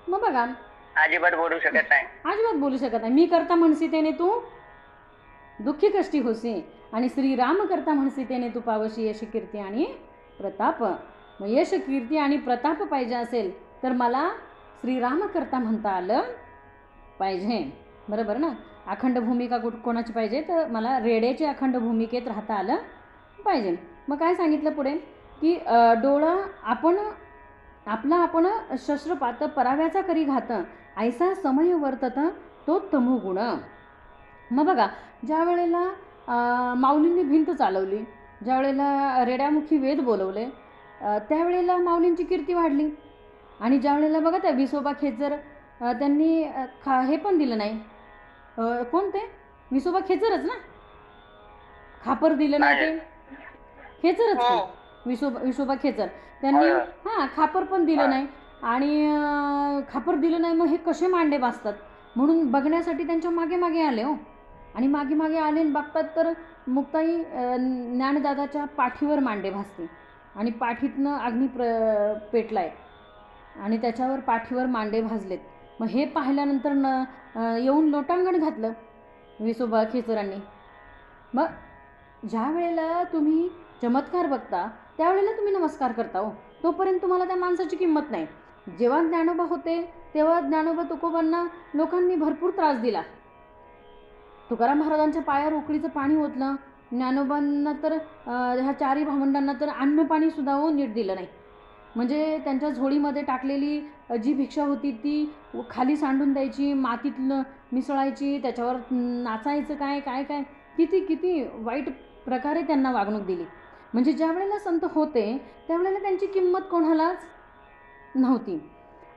मग बघा, अजिबात बोलू शकत नाही. अजिबात बोलू शकत नाही. मी करता म्हणसी तेने तू दुःखी कष्टी होसी, आणि श्रीराम करता म्हणसी तेने तू पावशी यश कीर्ती आणि प्रताप. मग यश कीर्ती आणि प्रताप पाहिजे असेल तर मला श्रीराम करता म्हणता आलं पाहिजे. बरोबर ना. अखंड भूमिका कोणाची पाहिजे, तर मला रेड्याची अखंड भूमिकेत राहता आलं पाहिजे. मग काय सांगितलं पुढे, की डोळा आपण शस्त्रपात पराव्याचा करी घात, ऐसा समय वर्तत तो तमोगुण. मग बघा, ज्या वेळेला माऊलींनी भिंत चालवली, ज्या वेळेला रेड्यामुखी वेद बोलवले, त्यावेळेला माऊलींची कीर्ती वाढली. आणि ज्या वेळेला बघा त्या विसोबा खेचर त्यांनी हे पण दिलं नाही. कोण ते विसोबा खेचरच ना, खापर दिलं नाही ते खेचरच. विसोबा खेचर त्यांनी खापर पण दिलं नाही. आणि खापर दिलं नाही, मग हे कसे मांडे भाजतात म्हणून बघण्यासाठी त्यांच्या मागे मागे आले हो. आणि मागे मागे आले आणि बघतात तर मुक्ताई ज्ञानदादाच्या पाठीवर मांडे भाजते आणि पाठीतनं अग्नी पेटलाय आणि त्याच्यावर पाठीवर मांडे भाजलेत. मग हे पाहिल्यानंतर येऊन लोटांगण घातलं विसोबा खेचरांनी. मग ज्या वेळेला तुम्ही चमत्कार बघता त्यावेळेला तुम्ही नमस्कार करता हो. तोपर्यंत तुम्हाला त्या माणसाची किंमत नाही. जेव्हा ज्ञानोबा होते तेव्हा ज्ञानोबा तुकोबांना लोकांनी भरपूर त्रास दिला. तुकाराम महाराजांच्या पायावर उकळीचं पाणी ओतलं. ज्ञानोबांना तर ह्या 4 भावंडांना तर अन्न पाणी सुद्धा नीट दिलं नाही. म्हणजे त्यांच्या झोळीमध्ये टाकलेली जी भिक्षा होती ती खाली सांडून द्यायची, मातीत मिसळायची, त्याच्यावर नाचायचं, काय काय काय किती किती वाईट प्रकारे त्यांना वागणूक दिली. म्हणजे ज्या वेळेला संत होते त्यावेळेला त्यांची किंमत कोणालाच नव्हती.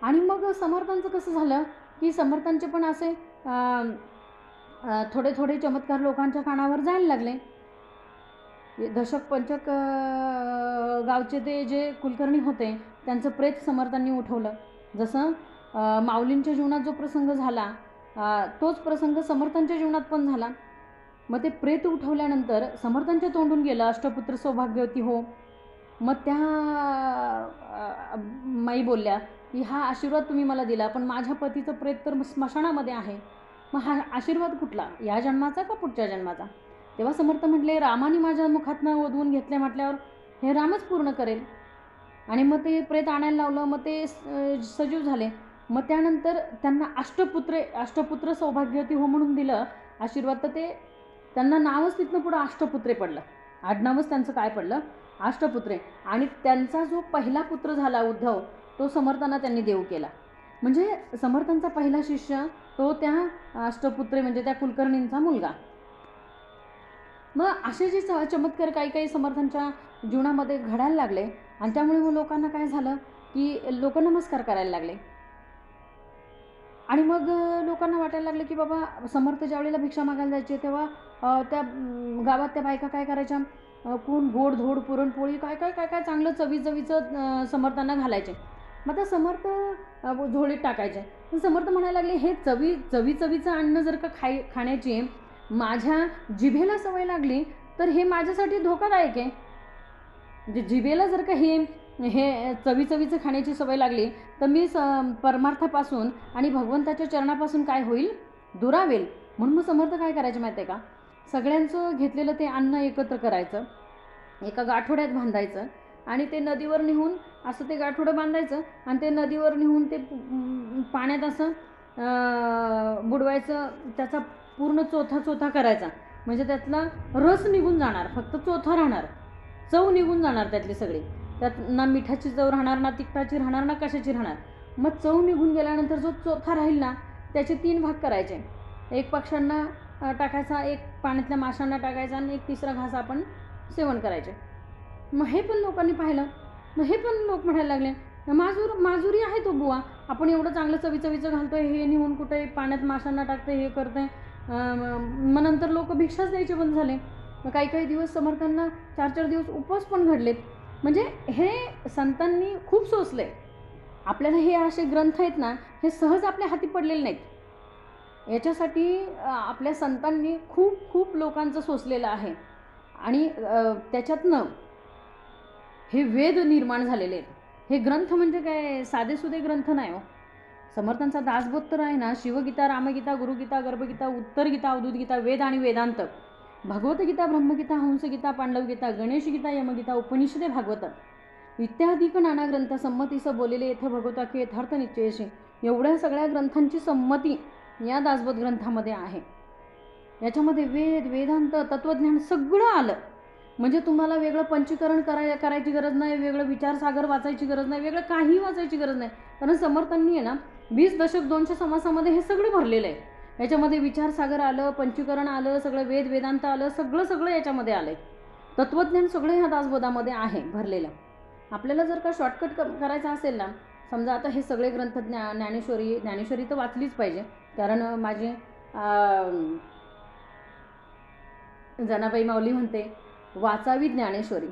आणि मग समर्थांचं कसं झालं की समर्थांचे पण असे थोडे थोडे चमत्कार लोकांच्या कानावर जायला लागले. दशक पंचक गावचे ते जे कुलकर्णी होते त्यांचं प्रेत समर्थांनी उठवलं. जसं माऊलींच्या जीवनात जो प्रसंग झाला तोच प्रसंग समर्थांच्या जीवनात पण झाला. मग ते प्रेत उठवल्यानंतर समर्थांच्या तोंडून गेलं अष्टपुत्र सौभाग्यवती हो. मग त्या माई बोलल्या की हा आशीर्वाद तुम्ही मला दिला, पण माझ्या पतीचं प्रेत तर स्मशानामध्ये आहे. मग हा आशीर्वाद कुठला, या जन्माचा का पुढच्या जन्माचा? तेव्हा समर्थ म्हटले रामाने माझ्या मुखातनं ओढवून घेतले म्हटल्यावर हे रामच पूर्ण करेल. आणि मग ते प्रेत आणायला लावलं. मग ते सजीव झाले. मग त्यानंतर त्यांना अष्टपुत्र सौभाग्यवती हो म्हणून दिलं आशीर्वाद. तर ते त्यांना नावच तिथनं पुढं अष्टपुत्रे पडलं. आडनावच त्यांचं काय पडलं, अष्टपुत्रे. आणि त्यांचा जो पहिला पुत्र झाला उद्धव तो समर्थांना त्यांनी देव केला. म्हणजे समर्थांचा पहिला शिष्य तो त्या अष्टपुत्रे म्हणजे त्या कुलकर्णींचा मुलगा. मग असे जे चमत्कार काही काही समर्थांच्या जीवनामध्ये घडायला लागले आणि त्यामुळे मग लोकांना काय झालं की लोक नमस्कार करायला लागले. आणि मग लोकांना वाटायला लागलं की बाबा समर्थ ज्यावेळेला भिक्षा मागायला जायचे तेव्हा त्या गावात त्या बायका काय करायच्या, कोण गोड धोड पुरणपोळी काय काय काय काय चांगलं चवीचं समर्थांना घालायचे. मग त्या समर्थ झोळीत टाकायचे. पण समर्थ म्हणायला लागले हे चवीचं अन्न जर का खाण्याची माझ्या जिभेला सवय लागली तर हे माझ्यासाठी धोकादायक आहे. म्हणजे जिभेला जर का हे चवीचं खाण्याची सवय लागली तर मी परमार्थापासून आणि भगवंताच्या चरणापासून काय होईल, दुरावेल. म्हणून मग समर्थ काय करायचे माहिती आहे का, सगळ्यांचं घेतलेलं ते अन्न एकत्र करायचं, एका गाठोड्यात बांधायचं आणि ते नदीवर नेऊन असं ते गाठोडं बांधायचं आणि ते नदीवर नेऊन ते पाण्यात असं बुडवायचं. त्याचा पूर्ण चोथा करायचा, म्हणजे त्यातला रस निघून जाणार, फक्त चोथा राहणार, चव निघून जाणार त्यातली सगळी. त्यात ना मिठाची चव राहणार, ना तिखटाची राहणार, ना कशाची राहणार. मग चव निघून गेल्यानंतर जो चोथा राहील ना त्याचे 3 भाग करायचे. एक पक्ष्यांना टाकायचा, एक पाण्यातल्या माशांना टाकायचा आणि एक तिसरा घास आपण सेवन करायचे. मग हे पण लोकांनी पाहिलं. मग हे पण लोक म्हणायला लागले माजुरी आहे तो बुवा, आपण एवढं चांगलं चवीचं घालतोय, हे नेऊन कुठे पाण्यात माशांना टाकतोय, हे करतोय. मग नंतर लोक भिक्षाच द्यायचे बंद झाले. मग काही दिवस समर्थांना 4 दिवस उपवास पण घडलेत. म्हणजे हे संतांनी खूप सोसले. आपल्याला हे असे ग्रंथ आहेत ना, हे सहज आपल्या हाती पडलेले नाहीत. याच्यासाठी आपल्या संतांनी खूप लोकांचं सोसलेलं आहे आणि त्याच्यातनं हे वेद निर्माण झालेले आहेत. हे ग्रंथ म्हणजे काय साधेसुधे ग्रंथ नाही हो. समर्थांचा दासबोध तर आहे ना, शिवगीता, रामगीता, गुरुगीता, गर्भगीता, उत्तरगीता, अवधूत गीता, वेद आणि वेदांत, भगवतगीता, ब्रह्मगीता, हंसगीता, पांडवगीता, गणेशगीता, यमगीता, उपनिषदे, भागवत इत्यादिक नाना ग्रंथ संमतीसं बोलेले येथे भगवता की यथार्थ निश्चयशी. एवढ्या सगळ्या ग्रंथांची संमती या दासबोध ग्रंथामध्ये आहे. याच्यामध्ये वेद, वेदांत, तत्त्वज्ञान सगळं आलं. म्हणजे तुम्हाला वेगळं पंचीकरण करायची गरज नाही, वेगळं विचारसागर वाचायची गरज नाही, वेगळं काही वाचायची गरज नाही. कारण समर्थांनी आहे ना 20 दशक 200 समासामध्ये हे सगळं भरलेलं आहे. याच्यामध्ये विचारसागर आलं, पंचीकरण आलं, सगळं वेद वेदांत आलं, सगळं याच्यामध्ये आलं आहे. तत्त्वज्ञान सगळं ह्या दासबोधामध्ये आहे भरलेलं. आपल्याला जर का शॉर्टकट करायचं असेल ना, समजा आता हे सगळे ग्रंथ ज्ञानेश्वरी तर वाचलीच पाहिजे. कारण माझी जनाबाई माऊली म्हणते वाचावी ज्ञानेश्वरी,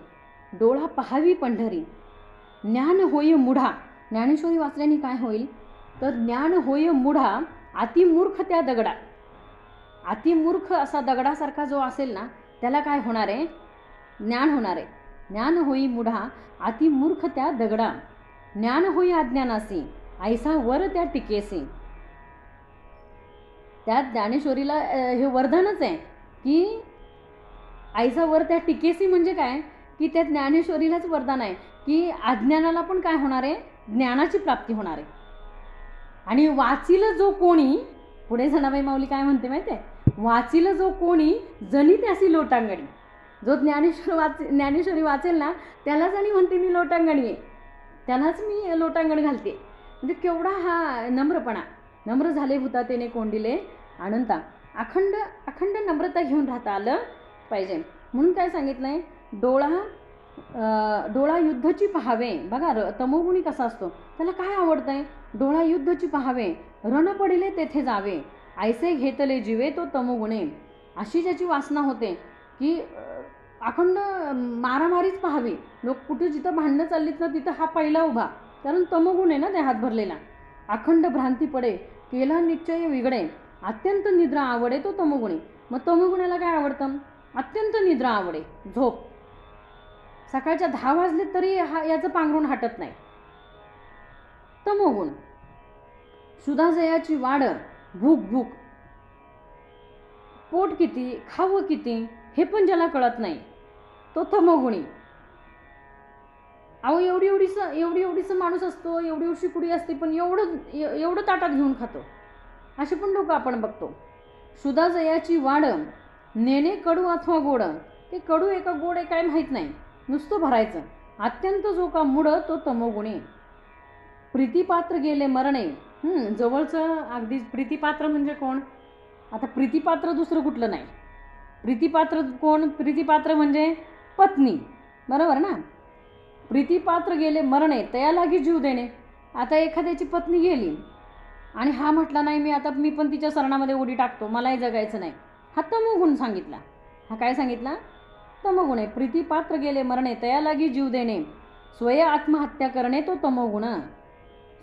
डोळा पहावी पंढरी, ज्ञान होय मुढा. ज्ञानेश्वरी वाचल्याने काय होईल तर ज्ञान होय मुढा, अतिमूर्ख त्या दगडा. अतिमूर्ख असा दगडासारखा जो असेल ना त्याला काय होणार आहे, ज्ञान होणार आहे. ज्ञान होई मुढा, अतिमूर्ख त्या दगडा, ज्ञान होई अज्ञानासी, ऐसा वर त्या टिकेसी. त्या ज्ञानेश्वरीला हे वरदानच आहे की ऐसा वर त्या टिकेसी. म्हणजे काय की त्या ज्ञानेश्वरीलाच वरदान आहे की अज्ञानाला पण काय होणार आहे, ज्ञानाची प्राप्ती होणार आहे. आणि वाचील जो कोणी, पुढे जनाबाई माऊली काय म्हणते माहिती आहे, वाचील जो कोणी जनी त्यासी लोटांगणी. जो ज्ञानेश्वरी वाचेल ना त्यालाच आणि म्हणते मी लोटांगणी आहे, त्यालाच मी लोटांगण घालते. म्हणजे केवढा हा नम्रपणा. नम्र झाले भूता तेने कोंडिले अनंता. अखंड नम्रता घेऊन राहता आलं पाहिजे. म्हणून काय सांगितलं आहे, डोळा युद्धची पहावे. बघा तमोगुणी कसा असतो, त्याला काय आवडतं आहे, डोळा युद्धची पहावे, रण पडिले तेथे जावे, ऐसे घेतले जीवे तो तमोगुणे. अशी ज्याची वासना होते की अखंड मारामारीच पाहावी. लोक कुठे जिथं भांडणं चाललीत ना तिथं हा पहिला उभा, कारण तमोगुण आहे ना त्या हात भरलेला. अखंड भ्रांती पडे, केला निश्चय विगडे, अत्यंत निद्रा आवडे तो तमोगुणी. मग तमोगुणाला काय आवडतं, अत्यंत निद्रा आवडे, झोप. सकाळच्या 10 वाजले तरी याचं पांघरून हटत नाही. तमोगुण. सुधाजयाची वाढ, भूक, पोट किती, खावं किती हे पण ज्याला कळत नाही तो तमोगुणी. अहो एवढीच माणूस असतो, एवढीशी कुडी असते, पण एवढं ताटात घेऊन खातो. असे पण लोक आपण बघतो. सुधाजयाची वाढ, नेणे कडू अथवा गोड. ते कडू आहे का गोड आहे काय माहीत नाही, नुसतं भरायचं. अत्यंत जो का मूढ तो तमोगुणी. प्रीतिपात्र गेले मरणे. जवळचं अगदी. प्रीतिपात्र म्हणजे कोण, आता प्रीतिपात्र दुसरं कुठलं नाही. प्रीतिपात्र कोण, प्रीतिपात्र म्हणजे पत्नी, बरोबर ना. प्रीतिपात्र गेले मरणे, तया लागी जीव देणे. आता एखाद्याची पत्नी गेली आणि हा म्हटला नाही मी पण तिच्या शरणामध्ये उडी टाकतो, मलाही जगायचं नाही, हा तमोगुण सांगितला. हा काय सांगितला? तमोगुण आहे. प्रीतीपात्र गेले मरणे तया लागी जीव देणे, स्वय आत्महत्या करणे तो तमोगुण.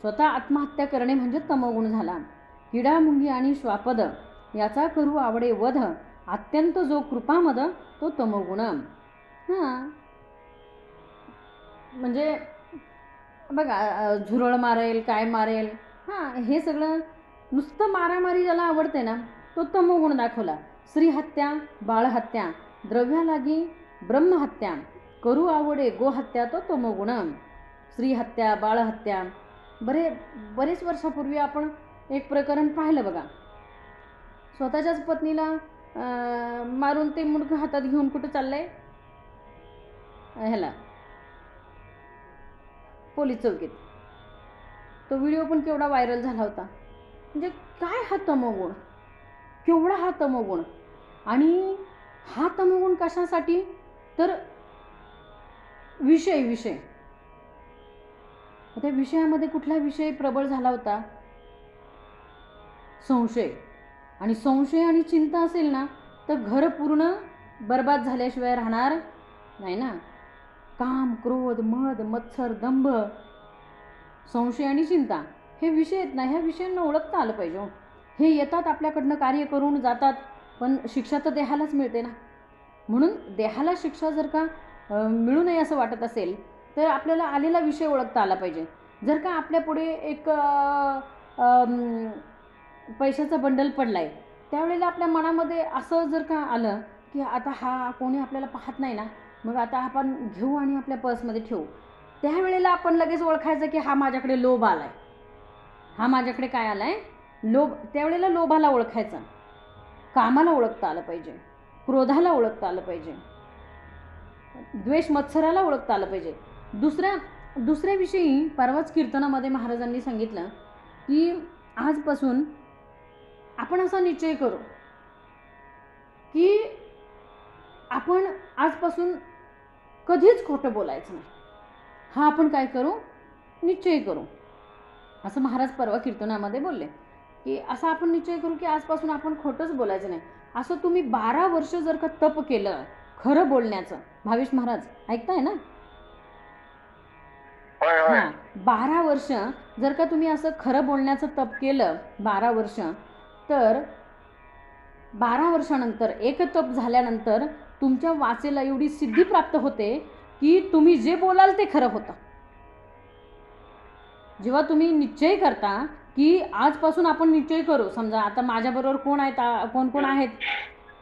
स्वतः आत्महत्या करणे म्हणजे तमोगुण झाला. किडा मुंगी आणि श्वापद याचा करू आवडे वध, अत्यंत जो कृपामद तो तमोगुण. हां म्हणजे बघा, झुरळ मारेल, काय मारेल, हां हे सगळं नुसतं मारामारी ज्याला आवडते ना तो तमोगुण दाखवला. स्त्रीहत्या, बाळहत्या, द्रव्यालागी ब्रह्महत्या, करू आवडे गोहत्या तो तमोगुण. स्त्रीहत्या, बाळहत्या, बरेच वर्षापूर्वी आपण एक प्रकरण पाहिलं बघा. स्वतःच्याच पत्नीला मारून ते मुंडकं हातात घेऊन कुठं चाललंय? ह्याला पोलीस चौकीत. तो व्हिडिओ पण केवढा व्हायरल झाला होता. म्हणजे काय हा तमोगुण, केवढा हा तमोगुण. आणि हा तमोगुण कशासाठी? तर विषय त्या विषयामध्ये कुठला विषय प्रबळ झाला होता? संशय. आणि संशय आणि चिंता असेल ना तर घर पूर्ण बर्बाद झाल्याशिवाय राहणार नाही ना. काम, क्रोध, मद, मत्सर, दंभ, संशय आणि चिंता हे विषय आहेत ना, ह्या विषयांना ओळखता आलं पाहिजे. हे येतात आपल्याकडनं, कार्य करून जातात, पण शिक्षा तर देहालाच मिळते ना. म्हणून देहाला शिक्षा जर का मिळू नये असं वाटत असेल तर आपल्याला आलेला विषय ओळखता आला पाहिजे. जर का आपल्यापुढे एक पैशाचा बंडल पडलाय, त्यावेळेला आपल्या मनामध्ये असं जर का आलं की आता हा कोणी आपल्याला पाहत नाही ना, मग आता आपण घेऊ आणि आपल्या पर्समध्ये ठेवू, त्यावेळेला आपण लगेच ओळखायचं की हा माझ्याकडे लोभ आलाय. हा माझ्याकडे काय आलाय? लोभ. त्यावेळेला लोभाला ओळखायचं, कामाला ओळखता आलं पाहिजे, क्रोधाला ओळखता आलं पाहिजे, द्वेष मत्सराला ओळखता आलं पाहिजे. दुसऱ्याविषयी परवाच कीर्तनामध्ये महाराजांनी सांगितलं की आजपासून आपण असा निश्चय करू की आपण आजपासून कधीच खोटं बोलायचं नाही. हा आपण काय करू? निश्चय करू. असं महाराज परवा कीर्तनामध्ये बोलले की असा आपण निश्चय करू की आजपासून आपण खोटंच बोलायचं नाही. असं तुम्ही 12 वर्ष जर का तप केलं खरं बोलण्याचं, भावेश महाराज ऐकताय ना? हां, 12 वर्ष जर का तुम्ही असं खरं बोलण्याचं तप केलं 12 वर्ष, तर 12 वर्षानंतर एक तप झाल्यानंतर तुमच्या वाचेला एवढी सिद्धी प्राप्त होते की तुम्ही जे बोलाल ते खरं होतं. जेव्हा तुम्ही निश्चय करता की आजपासून आपण निश्चय करू, समजा आता माझ्याबरोबर कोण आहेत, कोण आहेत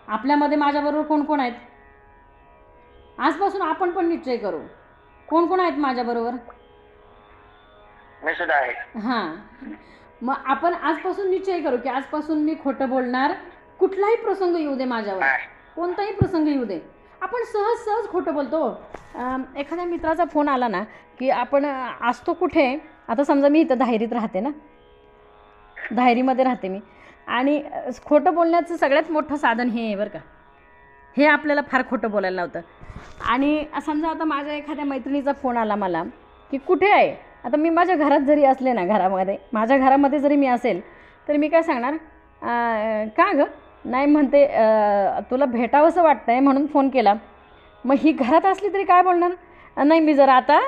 आपल्यामध्ये, माझ्याबरोबर कोण आहेत, आजपासून आपण पण निश्चय करू कोण आहेत माझ्याबरोबर. मी सुद्धा आहे. हां, मग आपण आजपासून निश्चय करू की आजपासून मी खोटं बोलणार. कुठलाही प्रसंग येऊ दे माझ्यावर, कोणताही प्रसंग येऊ दे, आपण सहज खोटं बोलतो. एखाद्या मित्राचा फोन आला ना की आपण असतो कुठे, आता समजा मी इथं धायरीत राहते ना, धायरीमध्ये राहते मी, आणि खोटं बोलण्याचं सगळ्यात मोठं साधन हे आहे बरं का. हे आपल्याला फार खोटं बोलायला लावतं. आणि समजा आता माझ्या एखाद्या मैत्रिणीचा फोन आला मला की कुठे आहे, आता मी माझ्या घरात जरी असले ना, माझ्या घरामध्ये जरी मी असेल तर मी काय सांगणार, का गं, नाही म्हणते तुला भेटावंसं वाटतं आहे म्हणून फोन केला. मग ही घरात असली तरी काय बोलणार, नाही मी जरा आता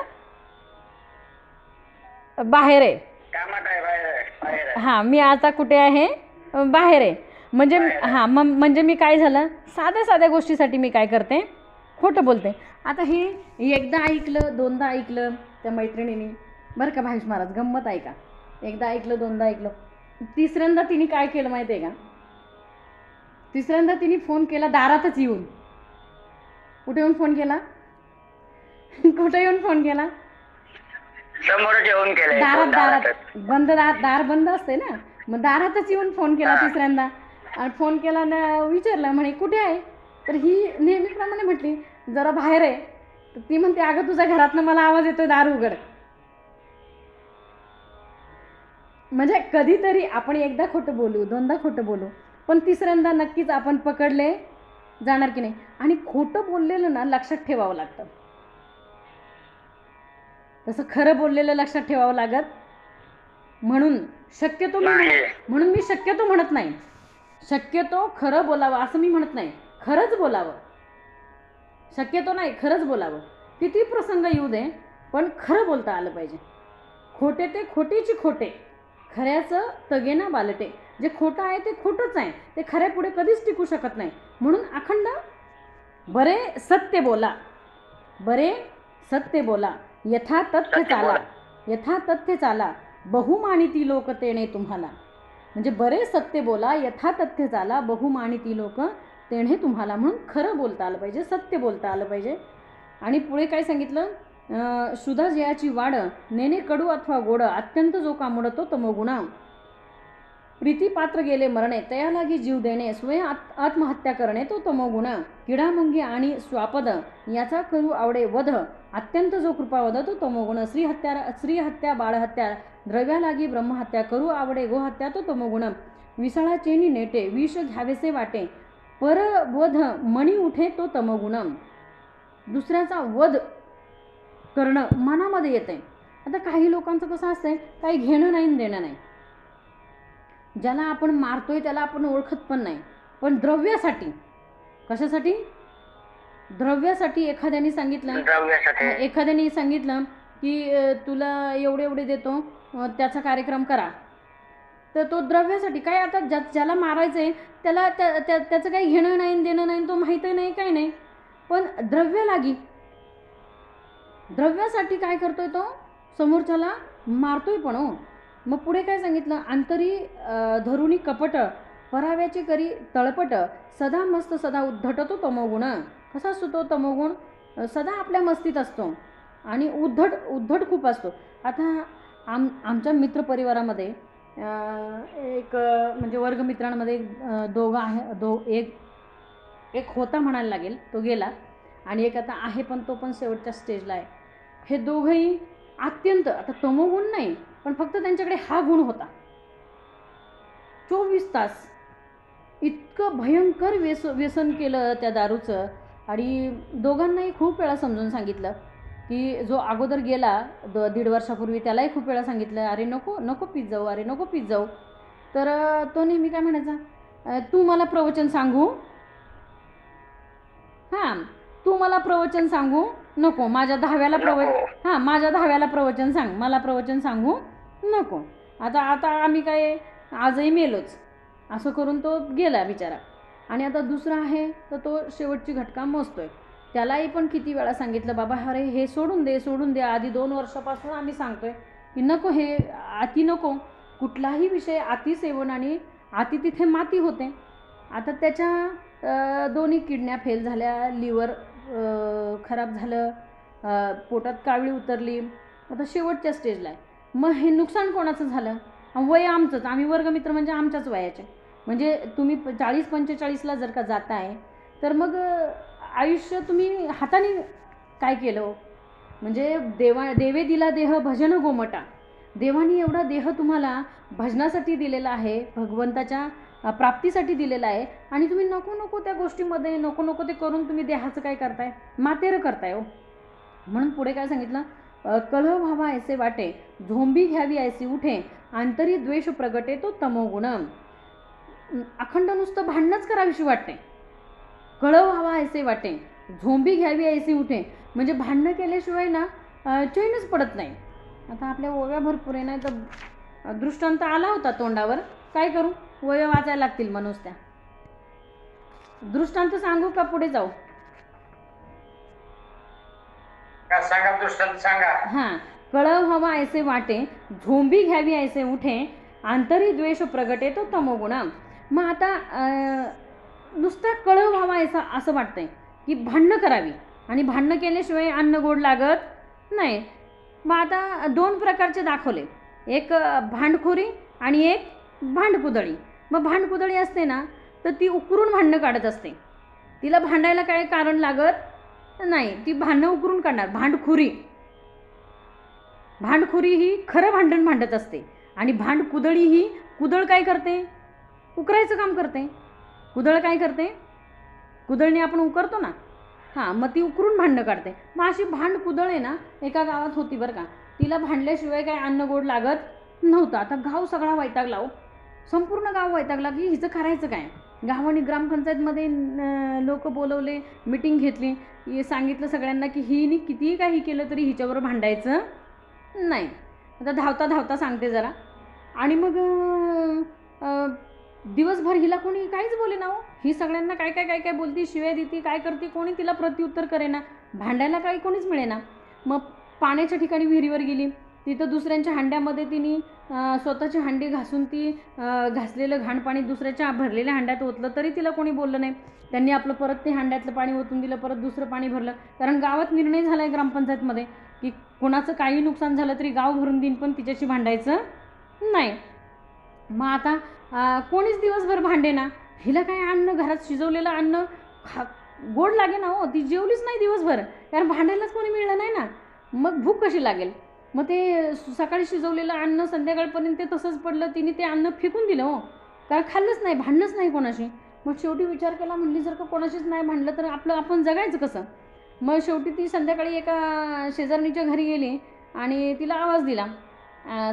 बाहेर आहे, कामात आहे, बाहेर आहे. हां मी आता कुठे आहे, बाहेर आहे. म्हणजे हां म्हणजे मी काय झालं, साध्या गोष्टीसाठी मी काय करते, खोटं बोलते. आता हे एकदा ऐकलं, दोनदा ऐकलं त्या मैत्रिणीने, बरं का भावेश महाराज, गंमत आहे का, एकदा ऐकलं, दोनदा ऐकलं, तिसऱ्यांदा तिने काय केलं माहिती आहे का, तिसऱ्यांदा तिने फोन केला दारातच येऊन. कुठे येऊन फोन केला, कुठे येऊन फोन केला, समोर जेवण केलंय, दारात बंद, दार बंद असते ना, मग दारातच येऊन फोन केला तिसऱ्यांदा. आणि फोन केला ना, विचारलं म्हणे कुठे आहे, तर ही नेहमीप्रमाणे म्हटली जरा बाहेर आहे. तर ती म्हणते अगं तुझ्या घरातनं मला आवाज येतोय, दार उघड. म्हणजे कधीतरी आपण एकदा खोटं बोलू, दोनदा खोटं बोलू, पण तिसऱ्यांदा नक्कीच आपण पकडले जाणार की नाही. आणि खोटं बोललेलं ना लक्षात ठेवावं लागतं, तसं खरं बोललेलं लक्षात ठेवावं लागत म्हणून शक्यतो नाही. म्हणून मी शक्यतो म्हणत नाही. शक्यतो खरं बोलावं असं मी म्हणत नाही. खरंच बोलावं. शक्यतो नाही, खरंच बोलावं. किती प्रसंग येऊ दे, पण खरं बोलता आलं पाहिजे. खोटे ते खोटेची खोटे, खऱ्याचं तगेना बालटे. जे खोटं आहे ते खोटंच आहे, ते खऱ्यापुढे कधीच टिकू शकत नाही. म्हणून अखंड बरे सत्य बोला, बरे सत्य बोला, यथा तथ्य चाला, यथा तथ्य चाला, बहुमानिती लोक तेणे तुम्हाला. म्हणजे बरे सत्य बोला, यथा तथ्य चाला, बहुमानिती लोक तेणे तुम्हाला. म्हणून खरं बोलता आलं पाहिजे, सत्य बोलता आलं पाहिजे. आणि पुढे काय सांगितलं, सुधा जयाची वाड, नेने कडू अथवा गोड, अत्यंत जो कामुड तो तमोगुणा. प्रीतीपात्र गेले मरणे, तया लागी जीव देणे, स्वयं आत्महत्या करणे तो तमोगुण. किडामुंगी आणि स्वापद, याचा करू आवडे वध, अत्यंत जो कृपावध तो तमोगुण. स्त्रीहत्या बाळहत्या, द्रव्यालागी ब्रह्महत्या, करू आवडे गोहत्या तो तमोगुण. विसळाचेनी नेटे, विष घ्यावेसे वाटे, परवध मणी उठे तो तमोगुण. दुसऱ्याचा वध करणं मनामध्ये येते. आता काही लोकांचं कसं असतंय, काही घेणं नाही देणं नाही. ज्याला आपण मारतोय त्याला आपण ओळखत पण नाही, पण द्रव्यासाठी, कशासाठी, द्रव्यासाठी एखाद्याने सांगितलं की तुला एवढे एवढे देतो, त्याचा कार्यक्रम करा. तर तो द्रव्यासाठी काय, आता ज्याला मारायचंय त्याला त्याचं काही घेणं नाही देणं नाही, तो माहीतही नाही काय नाही, पण द्रव्यासाठी काय करतोय तो, समोरच्याला मारतोय पण हो. मग पुढे काय सांगितलं, अंतरी धरुणी कपट, पराव्याचे करी तळपट, सदा मस्त सदा उद्धटतो तमोगुण. कसा असतो तो तमोगुण, सदा आपल्या मस्तीत असतो आणि उद्धट खूप असतो. आता आमच्या मित्रपरिवारामध्ये एक म्हणजे वर्गमित्रांमध्ये दोघं आहे, एक होता म्हणायला लागेल, तो गेला, आणि एक आता आहे पण तो पण शेवटच्या स्टेजला आहे. हे दोघंही अत्यंत, आता तमोगुण नाही पण फक्त त्यांच्याकडे हा गुण होता. 24 तास इतकं भयंकर व्यसन केलं त्या दारूचं. आणि दोघांनाही खूप वेळा समजून सांगितलं की जो अगोदर गेला 1.5 वर्षापूर्वी, त्यालाही खूप वेळा सांगितलं, अरे नको नको पीत जाऊ, अरे नको पीत जाऊ. तर तो नेहमी काय म्हणायचा, तू मला प्रवचन सांगू, तू मला प्रवचन सांगू नको, माझ्या 10व्याला प्रवचन सांग, मला प्रवचन सांगू नको. आता आम्ही काय आजही मेलोच, असं करून तो गेला बिचारा. आणि आता दुसरा आहे तर तो शेवटची घटका मोजतोय. त्यालाही पण किती वेळा सांगितलं, बाबा अरे हे सोडून दे. आधी 2 वर्षापासून आम्ही सांगतोय की नको, हे अति नको. कुठलाही विषय अति सेवन आणि अति तिथे माती होते. आता त्याच्या दोन्ही किडन्या फेल झाल्या, लिव्हर खराब झालं, पोटात कावळी उतरली, आता शेवटच्या स्टेजला आहे. मग हे नुकसान कोणाचं झालं, वय आमचंच, आम्ही वर्गमित्र म्हणजे आमच्याच वयाचे. म्हणजे तुम्ही 40-45ला जर का जाताय तर मग आयुष्य तुम्ही हाताने काय केलं. म्हणजे देवे दिला देह भजन गोमटा, देवानी एवढा देह तुम्हाला भजनासाठी दिलेला आहे, भगवंताच्या प्राप्तीसाठी दिलेला आहे, आणि तुम्ही नको त्या गोष्टीमध्ये नको ते करून तुम्ही देहाचं काय करताय, मातेरं करताय हो. म्हणून पुढे काय सांगितलं, कलह व्हावा ऐसे वाटे, झोंबी घ्यावी ऐसी उठे, आंतरी द्वेष प्रगटे तो तमोगुण. अखंड नुसतं भांडणच करावीशी वाटते. कलह व्हावा ऐसे वाटे, झोंबी घ्यावी ऐसी उठे, म्हणजे भांडणं केल्याशिवाय ना चैनच पडत नाही. आता आपल्या ओव्या भरपूर आहे, नाही तर दृष्टांत आला होता तोंडावर, काय करू, ओव्या वाचायला लागतील माणूस त्या. दृष्टांत सांगू का पुढे जाऊ, सांगा दृष्टांत सांगा. कळव व्हावा ऐसे वाटे, झोंबी घ्यावी ऐसे उठे, आंतरी द्वेष प्रगटे तो तमोगुण. मग आता नुसतं कळव व्हावा असं वाटतंय की भांडणं करावी, आणि भांडणं केल्याशिवाय अन्न गोड लागत नाही. मग आता 2 प्रकारचे दाखवले, एक भांडखोरी आणि एक भांडकुदळी. मग भांडकुदळी असते ना, तर ती उकरून भांडणं काढत असते, तिला भांडायला काय कारण लागत नाही, ती भांडणं उकरून काढणार. भांडखोरी ही खरं भांडण भांडत असते, आणि भांडकुदळी ही कुदळ काय करते, उकरायचं काम करते. कुदळ काय करते, कुदळने आपण उकरतो ना, मग ती उकरून भांडणं काढते. मग अशी भांडकुदळ आहे ना, एका गावात होती बरं का. तिला भांडल्याशिवाय काय अन्न गोड लागत नव्हतं. आता गाव सगळा वैतागला हो, संपूर्ण गाव वैतागला की हिचं करायचं काय. गावाने ग्रामपंचायतमध्ये लोक बोलवले, मिटिंग घेतली, सांगितलं सगळ्यांना की हिने कितीही काही केलं तरी हिच्याबरोबर भांडायचं नाही. आता धावता धावता सांगते जरा. आणि मग दिवसभर हिला कोणी काहीच बोले ना हो. ही सगळ्यांना काय काय काय काय बोलती, शिवाय देती, काय करते, कोणी तिला प्रत्युत्तर करेना, भांडायला काही कोणीच मिळेना. मग पाण्याच्या ठिकाणी विहिरीवर गेली, तिथं दुसऱ्यांच्या हांड्यामध्ये तिने स्वतःची हांडी घासून ती घासलेलं घाण पाणी दुसऱ्याच्या भरलेल्या हांड्यात ओतलं, तरी तिला कोणी बोललं नाही. त्यांनी आपलं परत ते हांड्यातलं पाणी ओतून दिलं, परत दुसरं पाणी भरलं. कारण गावात निर्णय झाला आहे ग्रामपंचायतमध्ये की कोणाचं काही नुकसान झालं तरी गाव भरून देईन, पण तिच्याशी भांडायचं नाही. मग आता कोणीच दिवसभर भांडे ना. हिला काय अन्न, घरात शिजवलेलं अन्न गोड लागे ना हो, ती जेवलीच नाही दिवसभर, कारण भांडायलाच कोणी मिळलं नाही ना. मग भूक कशी लागेल. मग ते सकाळी शिजवलेलं अन्न संध्याकाळपर्यंत ते तसंच पडलं. तिने ते अन्न फेकून दिलं हो, कारण खाल्लंच नाही, भांडणंच नाही कोणाशी. मग शेवटी विचार केला, म्हणली जर का कोणाशीच नाही भांडलं तर आपण जगायचं कसं. मग शेवटी ती संध्याकाळी एका शेजारणीच्या घरी गेली आणि तिला आवाज दिला.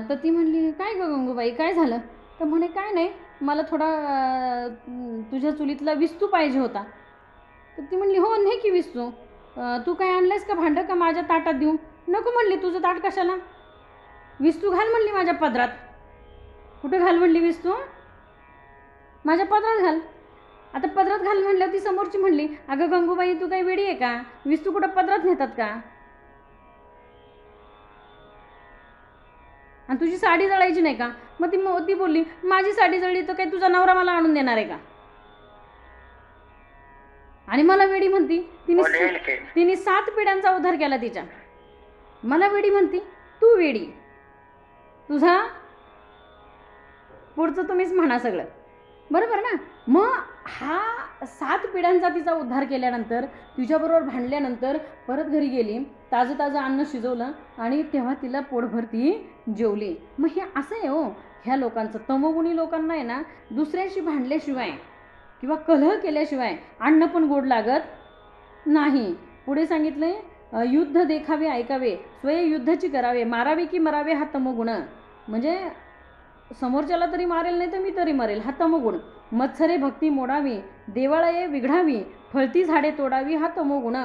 तर ती म्हणली, काय गं गंगूबाई, काय झालं. तर म्हणे, काय नाही, मला थोडा तुझ्या चुलीतला विस्तू पाहिजे होता. तर ती म्हणली, हो नाही की विस्तू, तू काय आणलंयस का भांडं, का माझ्या ताटात देऊ. नको म्हणली, तुझं ताट कशाला, विस्तू घाल म्हणली माझ्या पदरात. कुठं घाल म्हणली विस्तू, माझ्या पदरात घाल. आता पदरात घाल म्हणल्यावर ती समोरची म्हणली, अगं गंगूबाई तू काही वेडी आहे का, विस्तू कुठं पदरात नेतात का, आणि तुझी साडी जळायची नाही का. मग ती बोलली, माझी साडी जळली तर काही तुझा नवरा मला आणून देणार आहे का, आणि मला वेडी म्हणती. तिने 7 पिढ्यांचा उद्धार केला तिच्या, मला वेडी म्हणती. तू वेडी, तुझा पुढचं तुम्हीच म्हणा सगळं, बरोबर ना. मग हा 7 पिढ्यांचा तिचा उद्धार केल्यानंतर, तिच्याबरोबर भांडल्यानंतर परत घरी गेली, ताजं अन्न शिजवलं आणि तेव्हा तिला पोटभर ती जेवली. मग हे असं आहे हो ह्या लोकांचं. तमोगुणी लोकांना आहे ना, दुसऱ्याशी भांडल्याशिवाय किंवा कलह केल्याशिवाय अन्न पण गोड लागत नाही. पुढे सांगितलंय, युद्ध देखावे ऐकावे, स्वय युद्धाची करावे, मारावे की मरावे हा तमोगुण. म्हणजे समोरच्याला तरी मारेल नाही तर मी तरी मरेल, हा तमोगुण. मत्सरे भक्ती मोडावी, देवाळये विघडावी, फळती झाडे तोडावी हा तमोगुण.